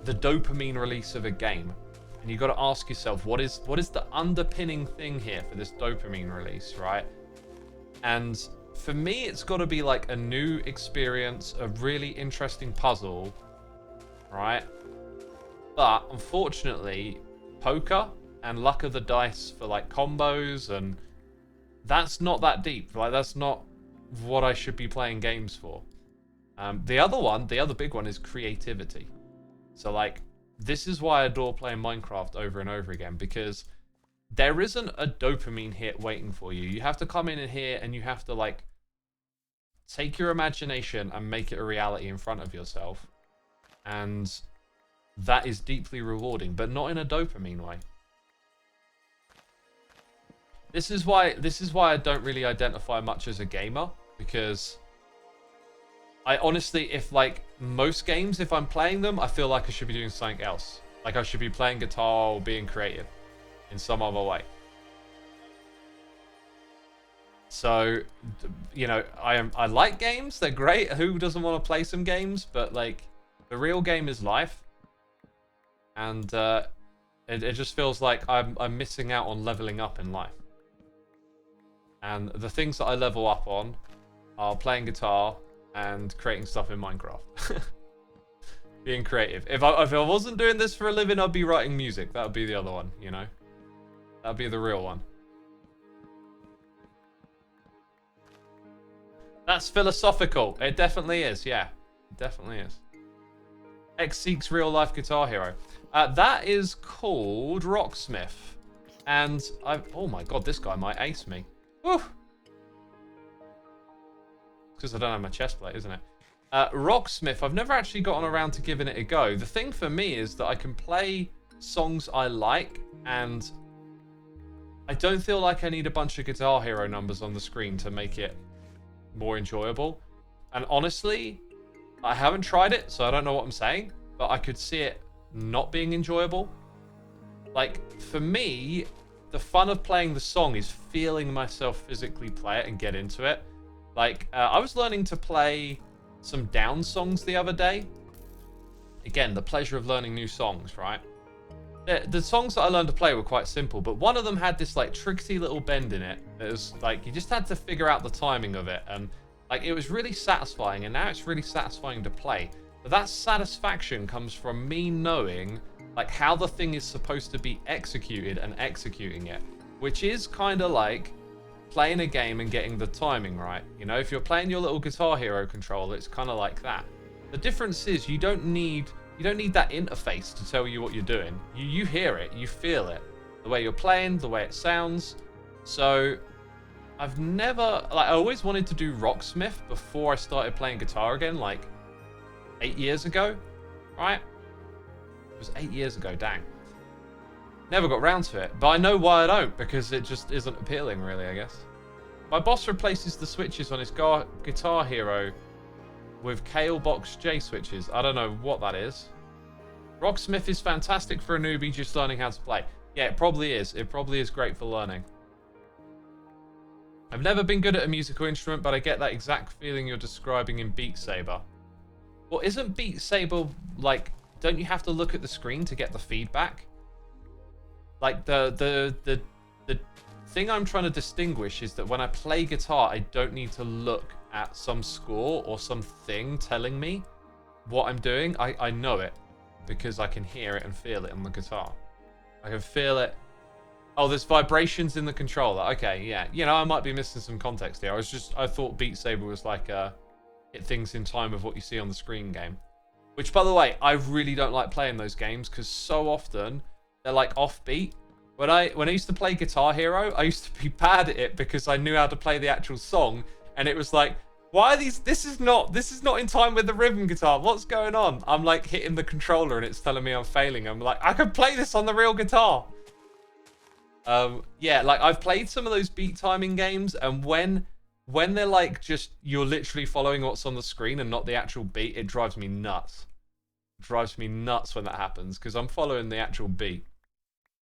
the dopamine release of a game. And you've got to ask yourself, what is the underpinning thing here for this dopamine release, right? And for me, it's got to be like a new experience, a really interesting puzzle, right? But unfortunately, poker and luck of the dice for like combos, and that's not that deep. Like, that's not what I should be playing games for. The other big one is creativity. So like, this is why I adore playing Minecraft over and over again, because there isn't a dopamine hit waiting for you. You have to come in here and you have to like take your imagination and make it a reality in front of yourself. And that is deeply rewarding, but not in a dopamine way. This is why I don't really identify much as a gamer, because I honestly, if like most games, if I'm playing them, I feel like I should be doing something else. Like I should be playing guitar or being creative in some other way. So, you know, I like games. They're great. Who doesn't want to play some games? But like, the real game is life. And it just feels like I'm missing out on leveling up in life. And the things that I level up on are playing guitar and creating stuff in Minecraft. Being creative. If I wasn't doing this for a living, I'd be writing music. That would be the other one, you know? That would be the real one. That's philosophical. It definitely is, yeah. It definitely is. X seeks real life guitar hero. That is called Rocksmith. And oh my god, this guy might ace me. Woo! Because I don't have my chest plate, isn't it? Rocksmith, I've never actually gotten around to giving it a go. The thing for me is that I can play songs I like, and I don't feel like I need a bunch of Guitar Hero numbers on the screen to make it more enjoyable. And honestly, I haven't tried it, so I don't know what I'm saying, but I could see it not being enjoyable. Like, for me, the fun of playing the song is feeling myself physically play it and get into it. Like, I was learning to play some down songs the other day. Again, the pleasure of learning new songs, right? The songs that I learned to play were quite simple, but one of them had this like tricksy little bend in it. It was like, you just had to figure out the timing of it, and like, it was really satisfying, and now it's really satisfying to play. But that satisfaction comes from me knowing like how the thing is supposed to be executed and executing it, which is kind of like playing a game and getting the timing right. You know, if you're playing your little Guitar Hero controller, it's kind of like that. The difference is you don't need that interface to tell you what you're doing. You hear it, you feel it, the way you're playing, the way it sounds. So I've never, like, I always wanted to do Rocksmith before I started playing guitar again, like 8 years ago, right? It was 8 years ago, dang. Never got round to it, but I know why I don't, because it just isn't appealing, really, I guess. My boss replaces the switches on his Guitar Hero with Kale Box J switches. I don't know what that is. Rocksmith is fantastic for a newbie just learning how to play. Yeah, it probably is. It probably is great for learning. I've never been good at a musical instrument, but I get that exact feeling you're describing in Beat Saber. Well, isn't Beat Saber, like, don't you have to look at the screen to get the feedback? Like, the thing I'm trying to distinguish is that when I play guitar, I don't need to look at some score or something telling me what I'm doing. I know it because I can hear it and feel it on the guitar. I can feel it. Oh, there's vibrations in the controller. Okay, yeah. You know, I might be missing some context here. I thought Beat Saber was like hit things in time with what you see on the screen game. Which, by the way, I really don't like playing those games because so often they're like offbeat. When I used to play Guitar Hero, I used to be bad at it because I knew how to play the actual song, and it was like, why are these? This is not in time with the rhythm guitar. What's going on? I'm like hitting the controller and it's telling me I'm failing. I'm like, I could play this on the real guitar. Yeah, like I've played some of those beat timing games, and when they're like just you're literally following what's on the screen and not the actual beat, it drives me nuts. It drives me nuts when that happens because I'm following the actual beat.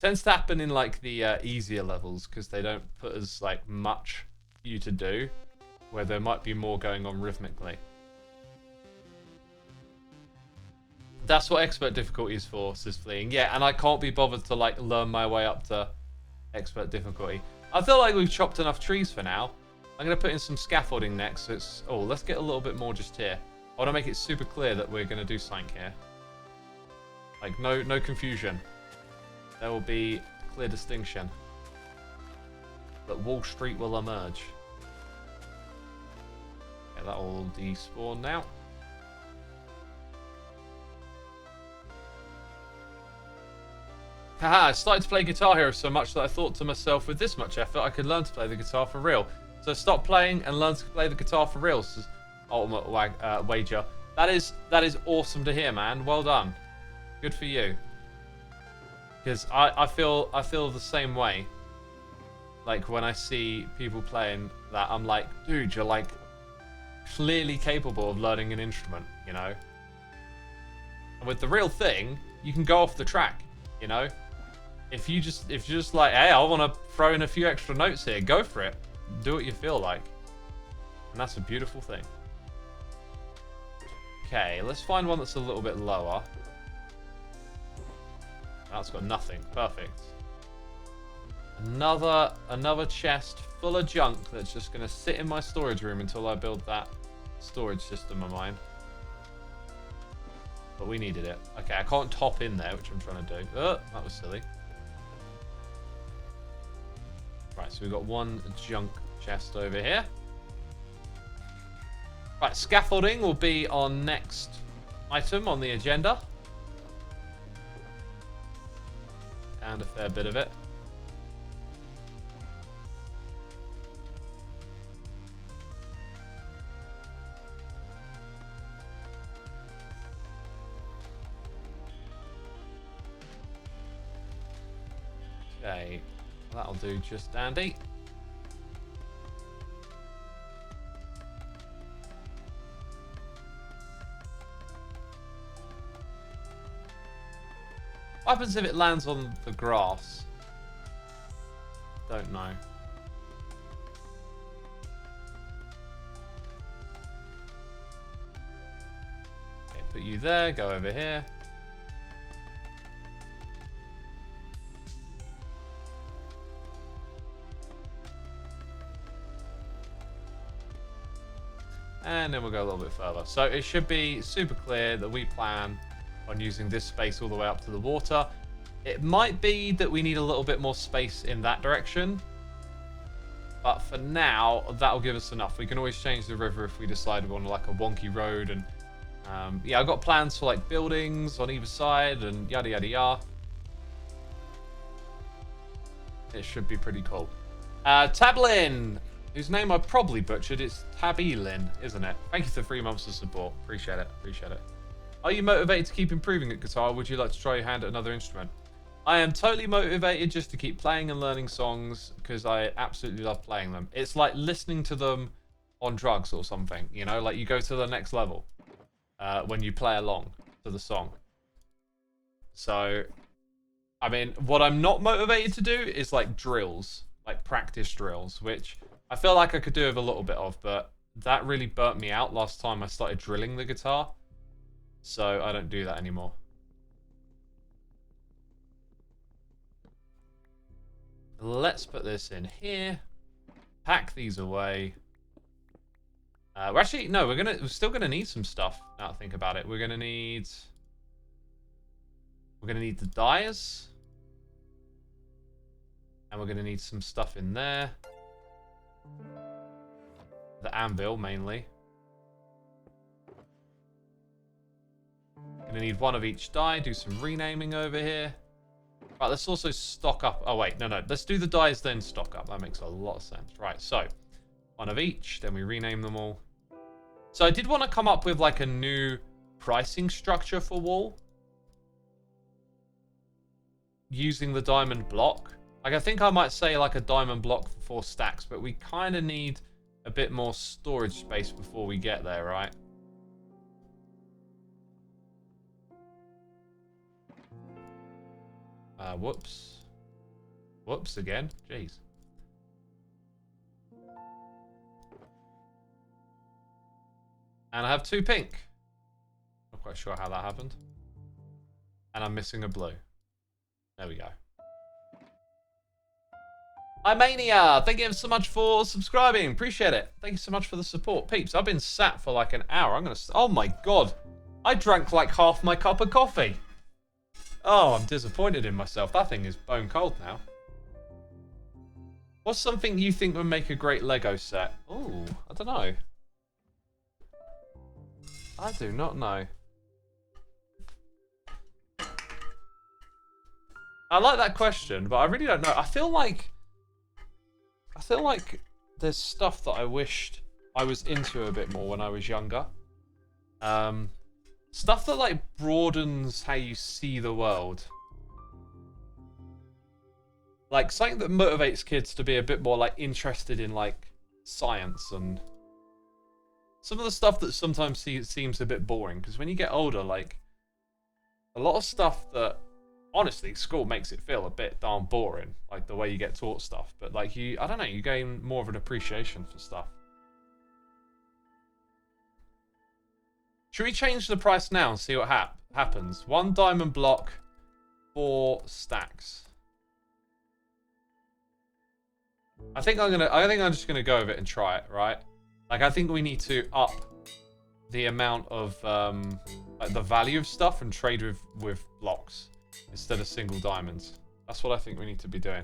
Tends to happen in like the easier levels because they don't put as like much for you to do, where there might be more going on rhythmically. That's what expert difficulty is for, says Fleeing. Yeah, and I can't be bothered to like learn my way up to expert difficulty. I feel like we've chopped enough trees for now. I'm going to put in some scaffolding next. So it's... Oh, let's get a little bit more just here. I want to make it super clear that we're going to do something here. Like, no confusion. There will be clear distinction. That Wall Street will emerge. Okay, that will despawn now. Haha, I started to play Guitar Hero so much that I thought to myself, with this much effort, I could learn to play the guitar for real. So stop playing and learn to play the guitar for real. Says Ultimate Wager. That is awesome to hear, man. Well done. Good for you. Because I feel the same way. Like when I see people playing that, I'm like, dude, you're like clearly capable of learning an instrument, you know. And with the real thing, you can go off the track, you know. If you're just like, hey, I want to throw in a few extra notes here, go for it. Do what you feel like. And that's a beautiful thing. Okay, let's find one that's a little bit lower. That's got nothing. Perfect. Another chest full of junk that's just going to sit in my storage room until I build that storage system of mine. But we needed it. Okay, I can't top in there, which I'm trying to do. Oh, that was silly. Right, so we've got one junk chest over here. Right, scaffolding will be our next item on the agenda. And a fair bit of it. Okay, that'll do just dandy. What happens if it lands on the grass? Don't know. Okay, put you there, go over here. And then we'll go a little bit further. So it should be super clear that we plan on using this space all the way up to the water. It might be that we need a little bit more space in that direction. But for now, that'll give us enough. We can always change the river if we decide we want like a wonky road. And yeah, I've got plans for like buildings on either side and yada yada yada. It should be pretty cool. Tablin, whose name I probably butchered. It's Tabilin, isn't it? Thank you for 3 months of support. Appreciate it. Appreciate it. Are you motivated to keep improving at guitar? Would you like to try your hand at another instrument? I am totally motivated just to keep playing and learning songs because I absolutely love playing them. It's like listening to them on drugs or something, you know? Like you go to the next level when you play along to the song. So, I mean, what I'm not motivated to do is like drills, like practice drills, which I feel like I could do with a little bit of, but that really burnt me out last time I started drilling the guitar. So I don't do that anymore. Let's put this in here. Pack these away. We're actually no, we're still gonna need some stuff. Now that I think about it, we're gonna need the dyes, and we're gonna need some stuff in there. The anvil mainly. Gonna need one of each dye. Do some renaming over here. Right, let's also stock up. Oh wait, no. Let's do the dyes then stock up. That makes a lot of sense. Right, so one of each. Then we rename them all. So I did want to come up with like a new pricing structure for wool using the diamond block. Like I think I might say like a diamond block for 4 stacks, but we kind of need a bit more storage space before we get there, right? Whoops. Whoops, again. Jeez. And I have 2 pink. Not quite sure how that happened. And I'm missing a blue. There we go. Imania, thank you so much for subscribing. Appreciate it. Thank you so much for the support. Peeps, I've been sat for like an hour. I'm going to... Oh my god. I drank like half my cup of coffee. Oh, I'm disappointed in myself. That thing is bone cold now. What's something you think would make a great Lego set? Oh, I don't know. I do not know. I like that question, but I really don't know. I feel like there's stuff that I wished I was into a bit more when I was younger. Stuff that like broadens how you see the world. Like something that motivates kids to be a bit more like interested in like science and some of the stuff that sometimes seems a bit boring. Because when you get older, like a lot of stuff that honestly school makes it feel a bit darn boring, like the way you get taught stuff. But like I don't know, you gain more of an appreciation for stuff. Should we change the price now and see what happens? 1 diamond block, 4 stacks. I think I'm just gonna go with it and try it, right? Like I think we need to up the amount of like the value of stuff and trade with blocks instead of single diamonds. That's what I think we need to be doing.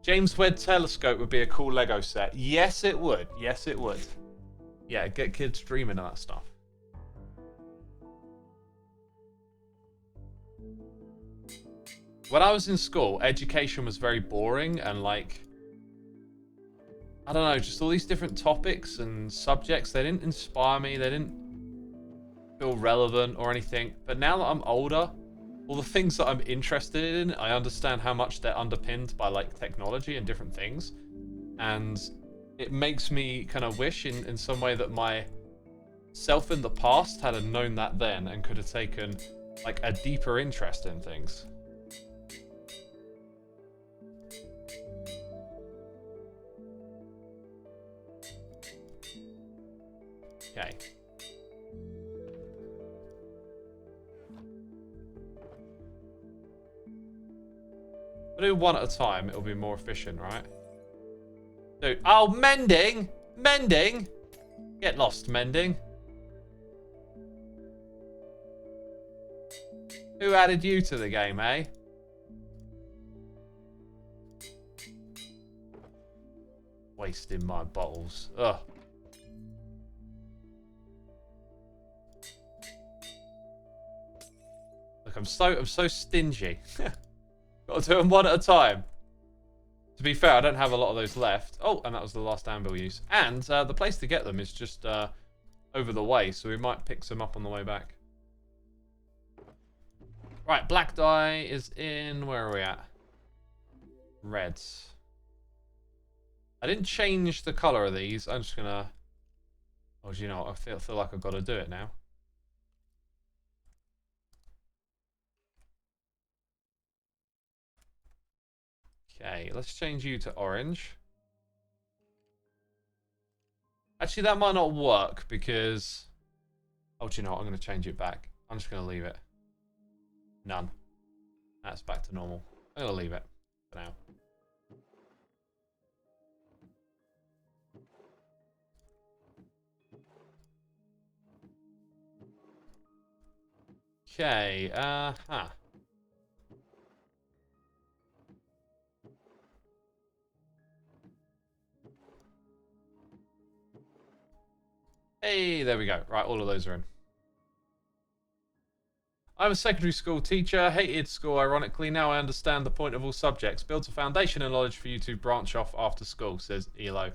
James Webb Telescope would be a cool Lego set. Yes, it would. Yes, it would. Yeah, get kids dreaming of that stuff. When I was in school, education was very boring and like, I don't know, just all these different topics and subjects, they didn't inspire me, they didn't feel relevant or anything. But now that I'm older, all the things that I'm interested in, I understand how much they're underpinned by like technology and different things. And it makes me kind of wish in some way that my self in the past had known that then and could have taken like a deeper interest in things. Okay. If I do 1 at a time, it'll be more efficient, right? Dude, oh, mending! Mending! Get lost, mending. Who added you to the game, eh? Wasting my bottles. Ugh. Look, I'm so stingy. Got to do them 1 at a time. To be fair, I don't have a lot of those left. Oh, and that was the last anvil use. And the place to get them is just over the way, so we might pick some up on the way back. Right, black dye is in... Where are we at? Reds. I didn't change the colour of these. I'm just going to... Oh, do you know what? I feel like I've got to do it now. Okay, let's change you to orange. Actually, that might not work because... Oh, do you know what? I'm going to change it back. I'm just going to leave it. None. That's back to normal. I'm going to leave it for now. Okay, Hey, there we go. Right, all of those are in. I'm a secondary school teacher, hated school ironically. Now I understand the point of all subjects. Builds a foundation of knowledge for you to branch off after school, says Elo.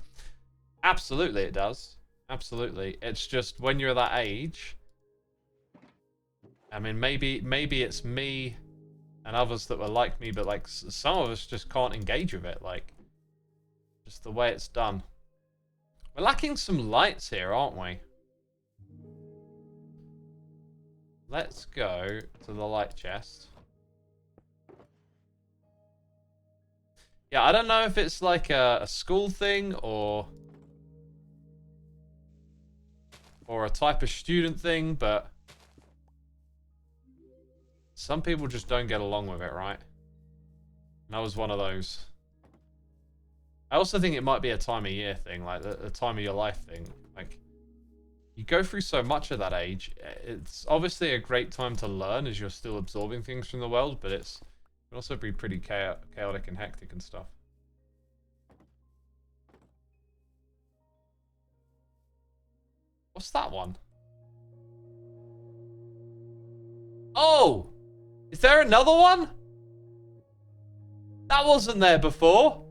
Absolutely it does. Absolutely. It's just when you're that age... I mean, maybe it's me and others that were like me, but like some of us just can't engage with it. Like, just the way it's done. We're lacking some lights here, aren't we? Let's go to the light chest. Yeah, I don't know if it's like a school thing or a type of student thing, but some people just don't get along with it, right? And I was one of those. I also think it might be a time of year thing, like the time of your life thing. Like, you go through so much at that age. It's obviously a great time to learn as you're still absorbing things from the world, but it can also be pretty chaotic and hectic and stuff. What's that one? Oh! Is there another one? That wasn't there before.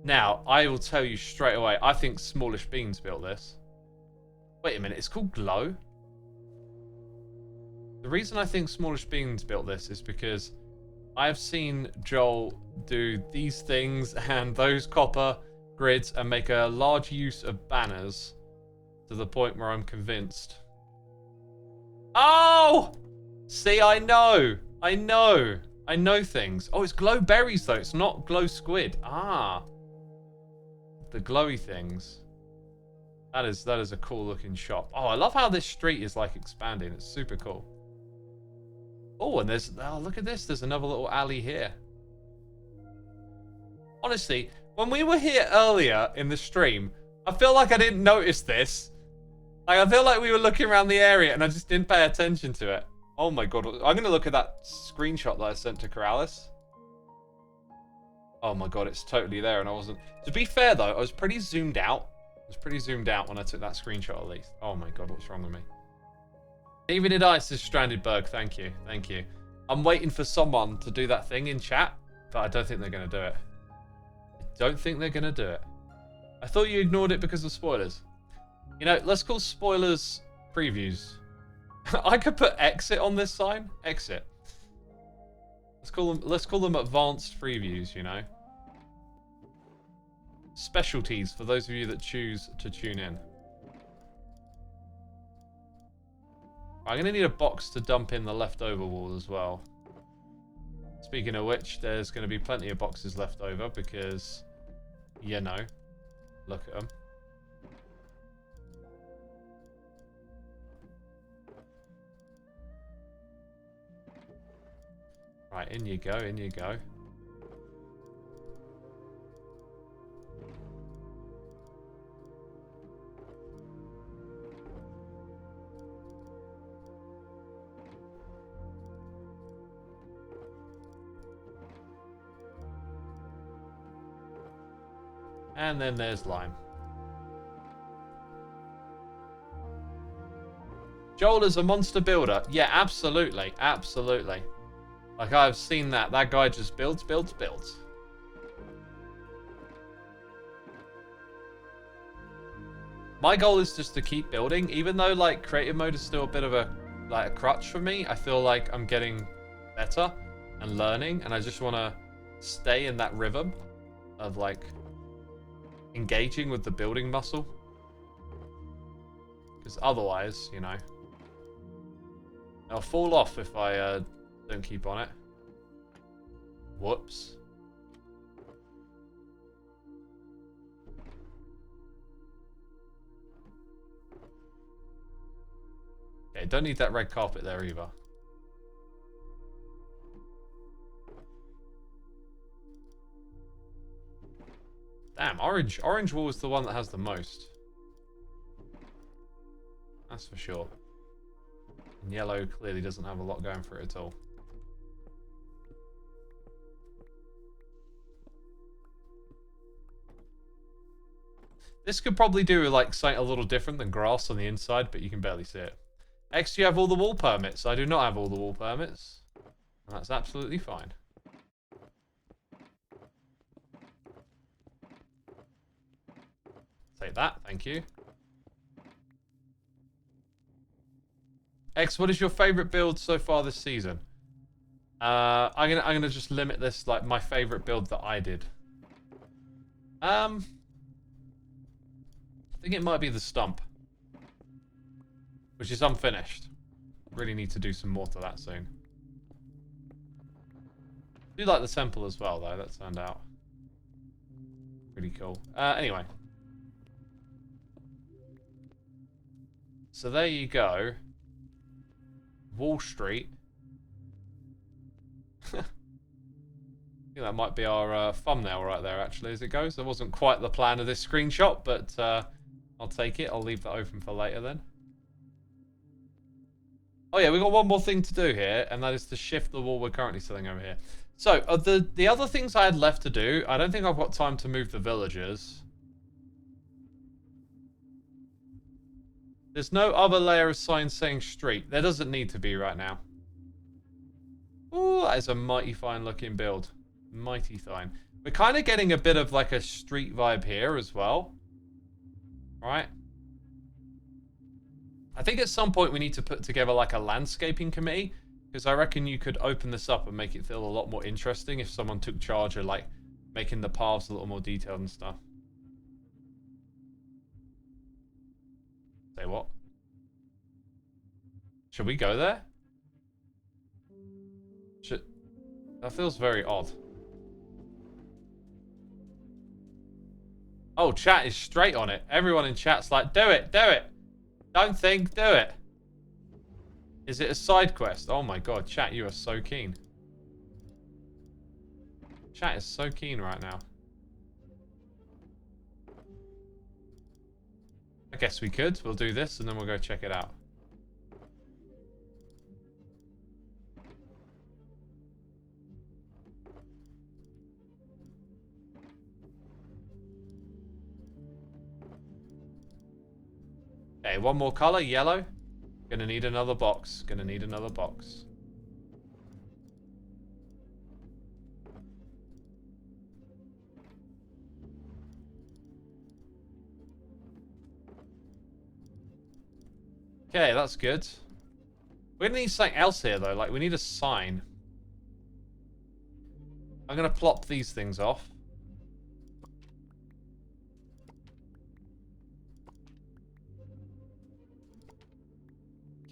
Now, I will tell you straight away, I think Smallish Beans built this. Wait a minute, it's called Glow? The reason I think Smallish Beans built this is because I've seen Joel do these things and those copper grids and make a large use of banners to the point where I'm convinced. Oh! See, I know things. Oh, it's glow berries though, it's not glow squid. Ah. The glowy things. That is a cool looking shop. Oh, I love how this street is like expanding. It's super cool. Oh, and look at this. There's another little alley here. Honestly, when we were here earlier in the stream, I feel like I didn't notice this. Like, I feel like we were looking around the area and I just didn't pay attention to it. Oh my god. I'm going to look at that screenshot that I sent to Corrales. Oh my god, it's totally there and I wasn't... To be fair though, I was pretty zoomed out. I was pretty zoomed out when I took that screenshot at least. Oh my god, what's wrong with me? Even in Ice is Stranded Berg, thank you, thank you. I'm waiting for someone to do that thing in chat, but I don't think they're going to do it. I don't think they're going to do it. I thought you ignored it because of spoilers. You know, let's call spoilers previews. I could put exit on this sign. Exit. Let's call them advanced previews, you know. Specialties for those of you that choose to tune in. I'm going to need a box to dump in the leftover wool as well. Speaking of which, there's going to be plenty of boxes left over because, you know, look at them. Right, in you go, in you go. And then there's lime. Joel is a monster builder. Yeah, absolutely. Absolutely. Like, I've seen that. That guy just builds. My goal is just to keep building. Even though, like, creative mode is still a bit of a crutch for me, I feel like I'm getting better and learning. And I just want to stay in that rhythm of, like, engaging with the building muscle. Because otherwise, you know, I'll fall off if I don't keep on it. Whoops. Okay, don't need that red carpet there either. Damn, orange wool is the one that has the most. That's for sure. And yellow clearly doesn't have a lot going for it at all. This could probably do like something a little different than grass on the inside, but you can barely see it. X, you have all the wall permits. I do not have all the wall permits. And that's absolutely fine. Take that, thank you. X, what is your favorite build so far this season? I'm gonna just limit this like my favorite build that I did. I think it might be the stump, which is unfinished. Really need to do some more to that soon. I do like the temple as well, though. That turned out Pretty cool. Anyway. So there you go. Wall Street. I think that might be our thumbnail right there, actually, as it goes. That wasn't quite the plan of this screenshot, but I'll take it. I'll leave that open for later then. Oh yeah, we've got one more thing to do here, and that is to shift the wall we're currently sitting over here. So, the other things I had left to do, I don't think I've got time to move the villagers. There's no other layer of sign saying street. There doesn't need to be right now. Ooh, that is a mighty fine looking build. Mighty fine. We're kind of getting a bit of like a street vibe here as well. Right? I think at some point we need to put together like a landscaping committee. Because I reckon you could open this up and make it feel a lot more interesting if someone took charge of like making the paths a little more detailed and stuff. Say what? Should we go there? That feels very odd. Oh, chat is straight on it. Everyone in chat's like, do it, do it. Don't think, do it. Is it a side quest? Oh my god, chat, you are so keen. Chat is so keen right now. I guess we could. We'll do this and then we'll go check it out. Okay, one more color, yellow. Gonna need another box. Gonna need another box. Okay, that's good. We're gonna need something else here though, like we need a sign. I'm gonna plop these things off.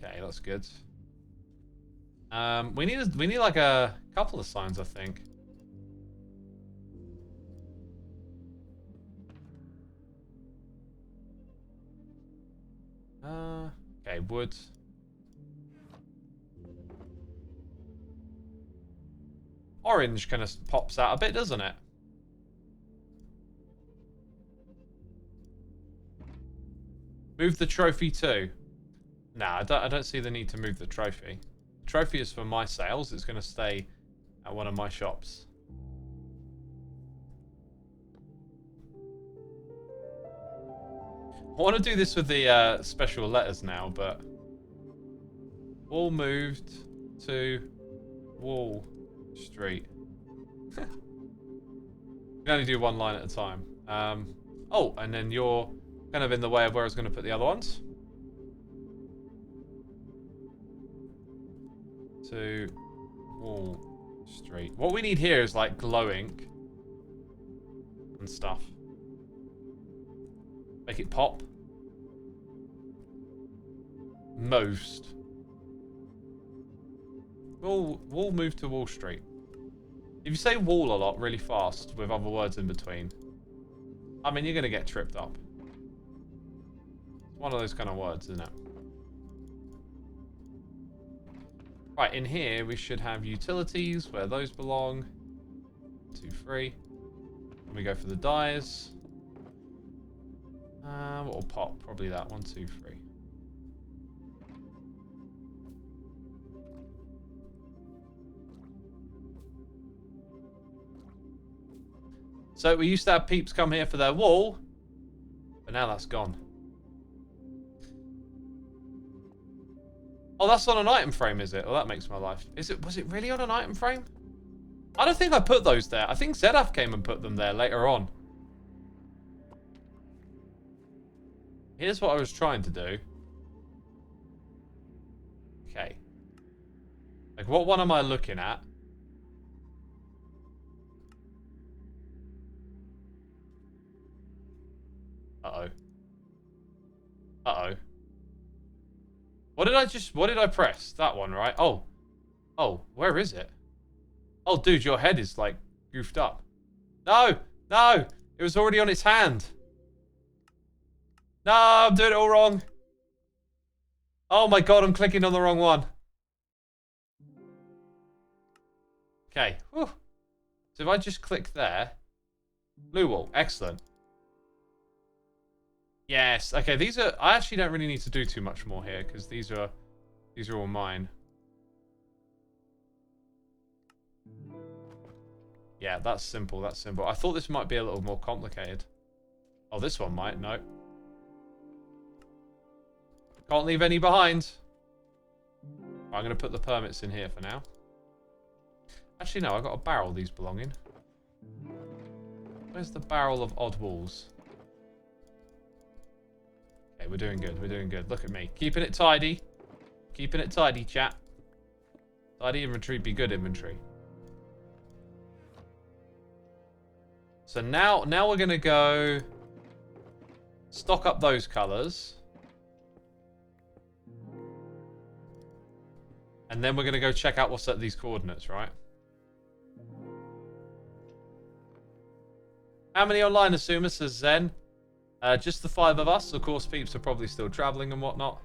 Okay, that's good. We need like a couple of signs, I think. Okay, wood. Orange kind of pops out a bit, doesn't it? Move the trophy too. Nah, I don't see the need to move the trophy. The trophy is for my sales. It's going to stay at one of my shops. I want to do this with the special letters now, but... Wall moved to Wall Street. You can only do one line at a time. Oh, and then you're kind of in the way of where I was going to put the other ones. To Wall Street. What we need here is like glowing and stuff. Make it pop. Most. We'll move to Wall Street. If you say wall a lot really fast with other words in between, I mean, you're going to get tripped up. It's one of those kind of words, isn't it? Right, in here we should have utilities, where those belong. 2, 3. And we go for the dyes. What will pop? Probably that. 1, 2, 3. So we used to have peeps come here for their wall, but now that's gone. Oh, that's on an item frame, is it? Well, that makes my life. Was it really on an item frame? I don't think I put those there. I think Zedaf came and put them there later on. Here's what I was trying to do. Okay. Like, what one am I looking at? Uh-oh. Uh-oh. What did I press? That one, right? Oh. Oh, where is it? Oh, dude, your head is, like, goofed up. No! No! It was already on its hand. No, I'm doing it all wrong. Oh my god, I'm clicking on the wrong one. Okay. Whew. So if I just click there. Blue wall. Excellent. Yes. Okay, these are... I actually don't really need to do too much more here, because these are all mine. Yeah, that's simple. That's simple. I thought this might be a little more complicated. Oh, this one might. No. Can't leave any behind. I'm going to put the permits in here for now. Actually, no. I've got a barrel these belong in. Where's the barrel of odd walls? Okay, we're doing good. We're doing good. Look at me. Keeping it tidy. Keeping it tidy, chat. Tidy inventory be good inventory. So now we're going to go stock up those colours. And then we're going to go check out what's at these coordinates, right? How many online, Xisuma, says Zen? Just the 5 of us. Of course, peeps are probably still travelling and whatnot.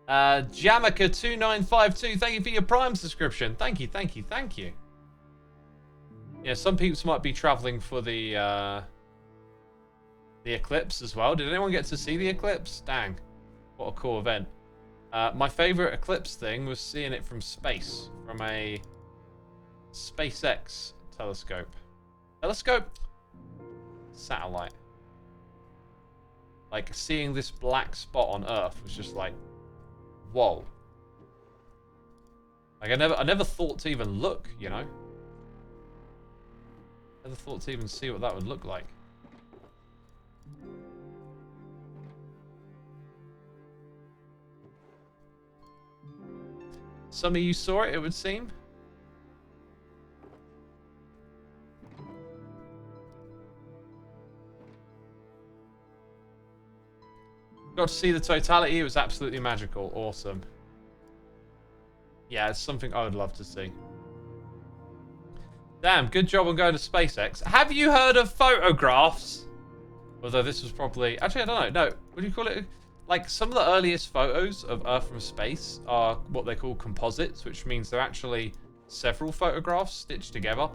Jamaica2952, thank you for your Prime subscription. Thank you, thank you, thank you. Yeah, some peeps might be travelling for the eclipse as well. Did anyone get to see the eclipse? Dang, what a cool event. My favourite eclipse thing was seeing it from space, from a SpaceX telescope. Satellite. Like, seeing this black spot on Earth was just like, whoa. Like, I never thought to even look, you know? Never thought to even see what that would look like. Some of you saw it, it would seem. Got to see the totality. It was absolutely magical. Awesome. Yeah, it's something I would love to see. Damn, good job on going to SpaceX. Have you heard of photographs? Although this was probably... Actually, I don't know. No, what do you call it? Like, some of the earliest photos of Earth from space are what they call composites, which means they're actually several photographs stitched together.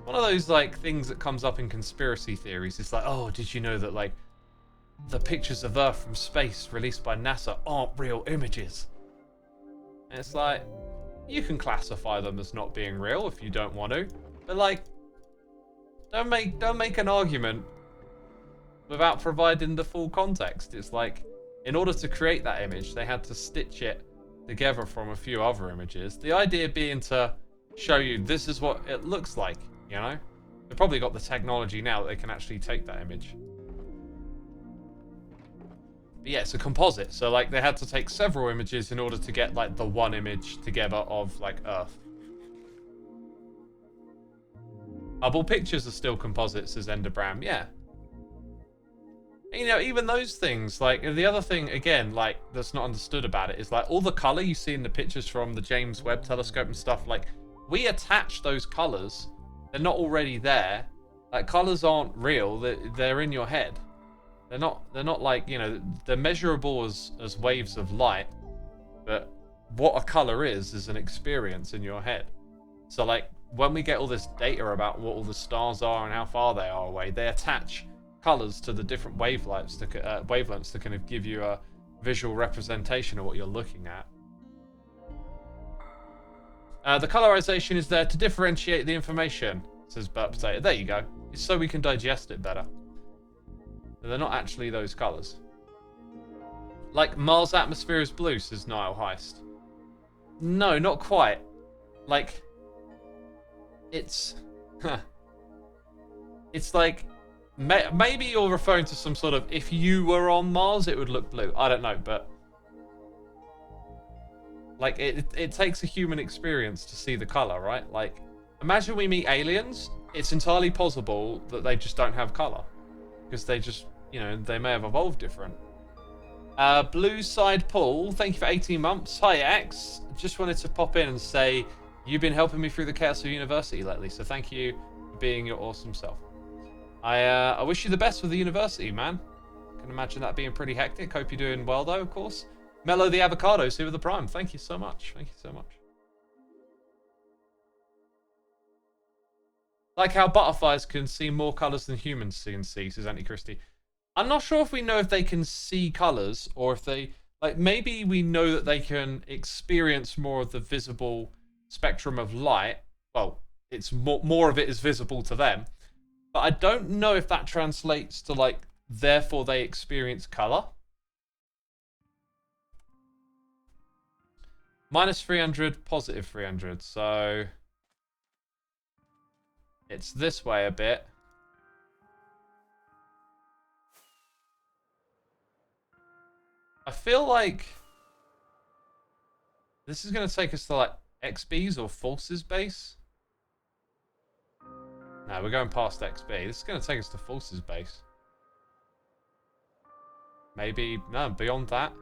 One of those, like, things that comes up in conspiracy theories. It's like, oh, did you know that, like, the pictures of Earth from space released by NASA aren't real images? And it's like, you can classify them as not being real if you don't want to. But, like, don't make an argument without providing the full context. It's like, in order to create that image, they had to stitch it together from a few other images. The idea being to show you this is what it looks like, you know? They've probably got the technology now that they can actually take that image. But yeah, it's a composite. So, like, they had to take several images in order to get, like, the one image together of, like, Earth. Hubble pictures are still composites, says Enderbram. Yeah. You know, even those things, like, the other thing, again, like, that's not understood about it is, like, all the color you see in the pictures from the James Webb telescope and stuff, like, we attach those colors. They're not already there. Like, colors aren't real. They're in your head. They're not like, you know, they're measurable as waves of light, but what a color is an experience in your head. So, like, when we get all this data about what all the stars are and how far they are away, they attach colors to the different wavelengths to kind of give you a visual representation of what you're looking at. The colorization is there to differentiate the information, says Burt Potato. There you go. It's so we can digest it better. But they're not actually those colors. Like Mars' atmosphere is blue, says Niall Heist. No, not quite. Like, it's... It's like... Maybe you're referring to some sort of... If you were on Mars, it would look blue. I don't know, but... Like, it takes a human experience to see the color, right? Like, imagine we meet aliens. It's entirely possible that they just don't have color. Because they just, you know, they may have evolved different. Blue Side Paul, thank you for 18 months. Hi, X. Just wanted to pop in and say you've been helping me through the chaos of university lately, so thank you for being your awesome self. I wish you the best with the university, man. I can imagine that being pretty hectic. Hope you're doing well, though, of course. Mellow the Avocados here with the Prime. Thank you so much. Thank you so much. Like how butterflies can see more colours than humans can see, says Auntie Christie. I'm not sure if we know if they can see colours or if they... Like, maybe we know that they can experience more of the visible spectrum of light. Well, it's more of it is visible to them. But I don't know if that translates to, like, therefore they experience colour. Minus 300, positive 300. So it's this way a bit. I feel like this is going to take us to, like, XB's or False's base. No, we're going past XB. This is going to take us to False's base. Maybe, no, beyond that.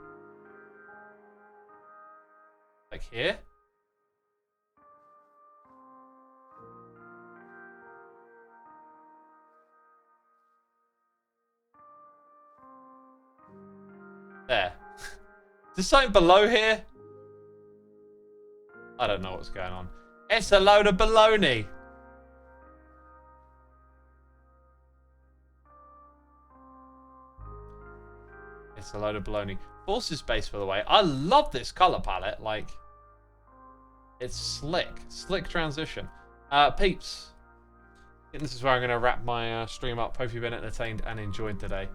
Like here? There. Is there something below here? I don't know what's going on. It's a load of baloney. It's a load of baloney. Forces base, by the way. I love this color palette. Like, it's slick. Slick transition. Peeps. I think this is where I'm going to wrap my stream up. Hope you've been entertained and enjoyed today.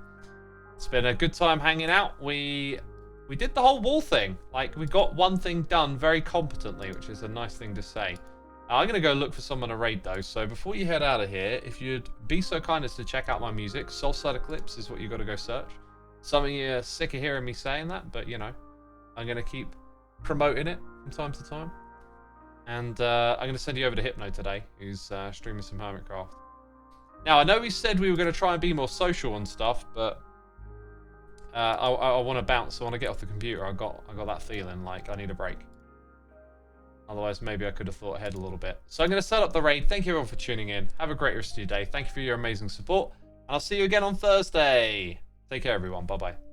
It's been a good time hanging out. We did the whole wall thing. Like, we got one thing done very competently, which is a nice thing to say. I'm going to go look for someone to raid, though. So before you head out of here, if you'd be so kind as to check out my music, Soulside Eclipse is what you got to go search. Some of you are sick of hearing me saying that, but, you know, I'm going to keep promoting it from time to time. And I'm going to send you over to Hypno today, who's streaming some Hermitcraft. Now, I know we said we were going to try and be more social and stuff, but I want to bounce. I want to get off the computer. I got that feeling like I need a break. Otherwise, maybe I could have thought ahead a little bit. So I'm going to set up the raid. Thank you everyone for tuning in. Have a great rest of your day. Thank you for your amazing support. And I'll see you again on Thursday. Take care, everyone. Bye-bye.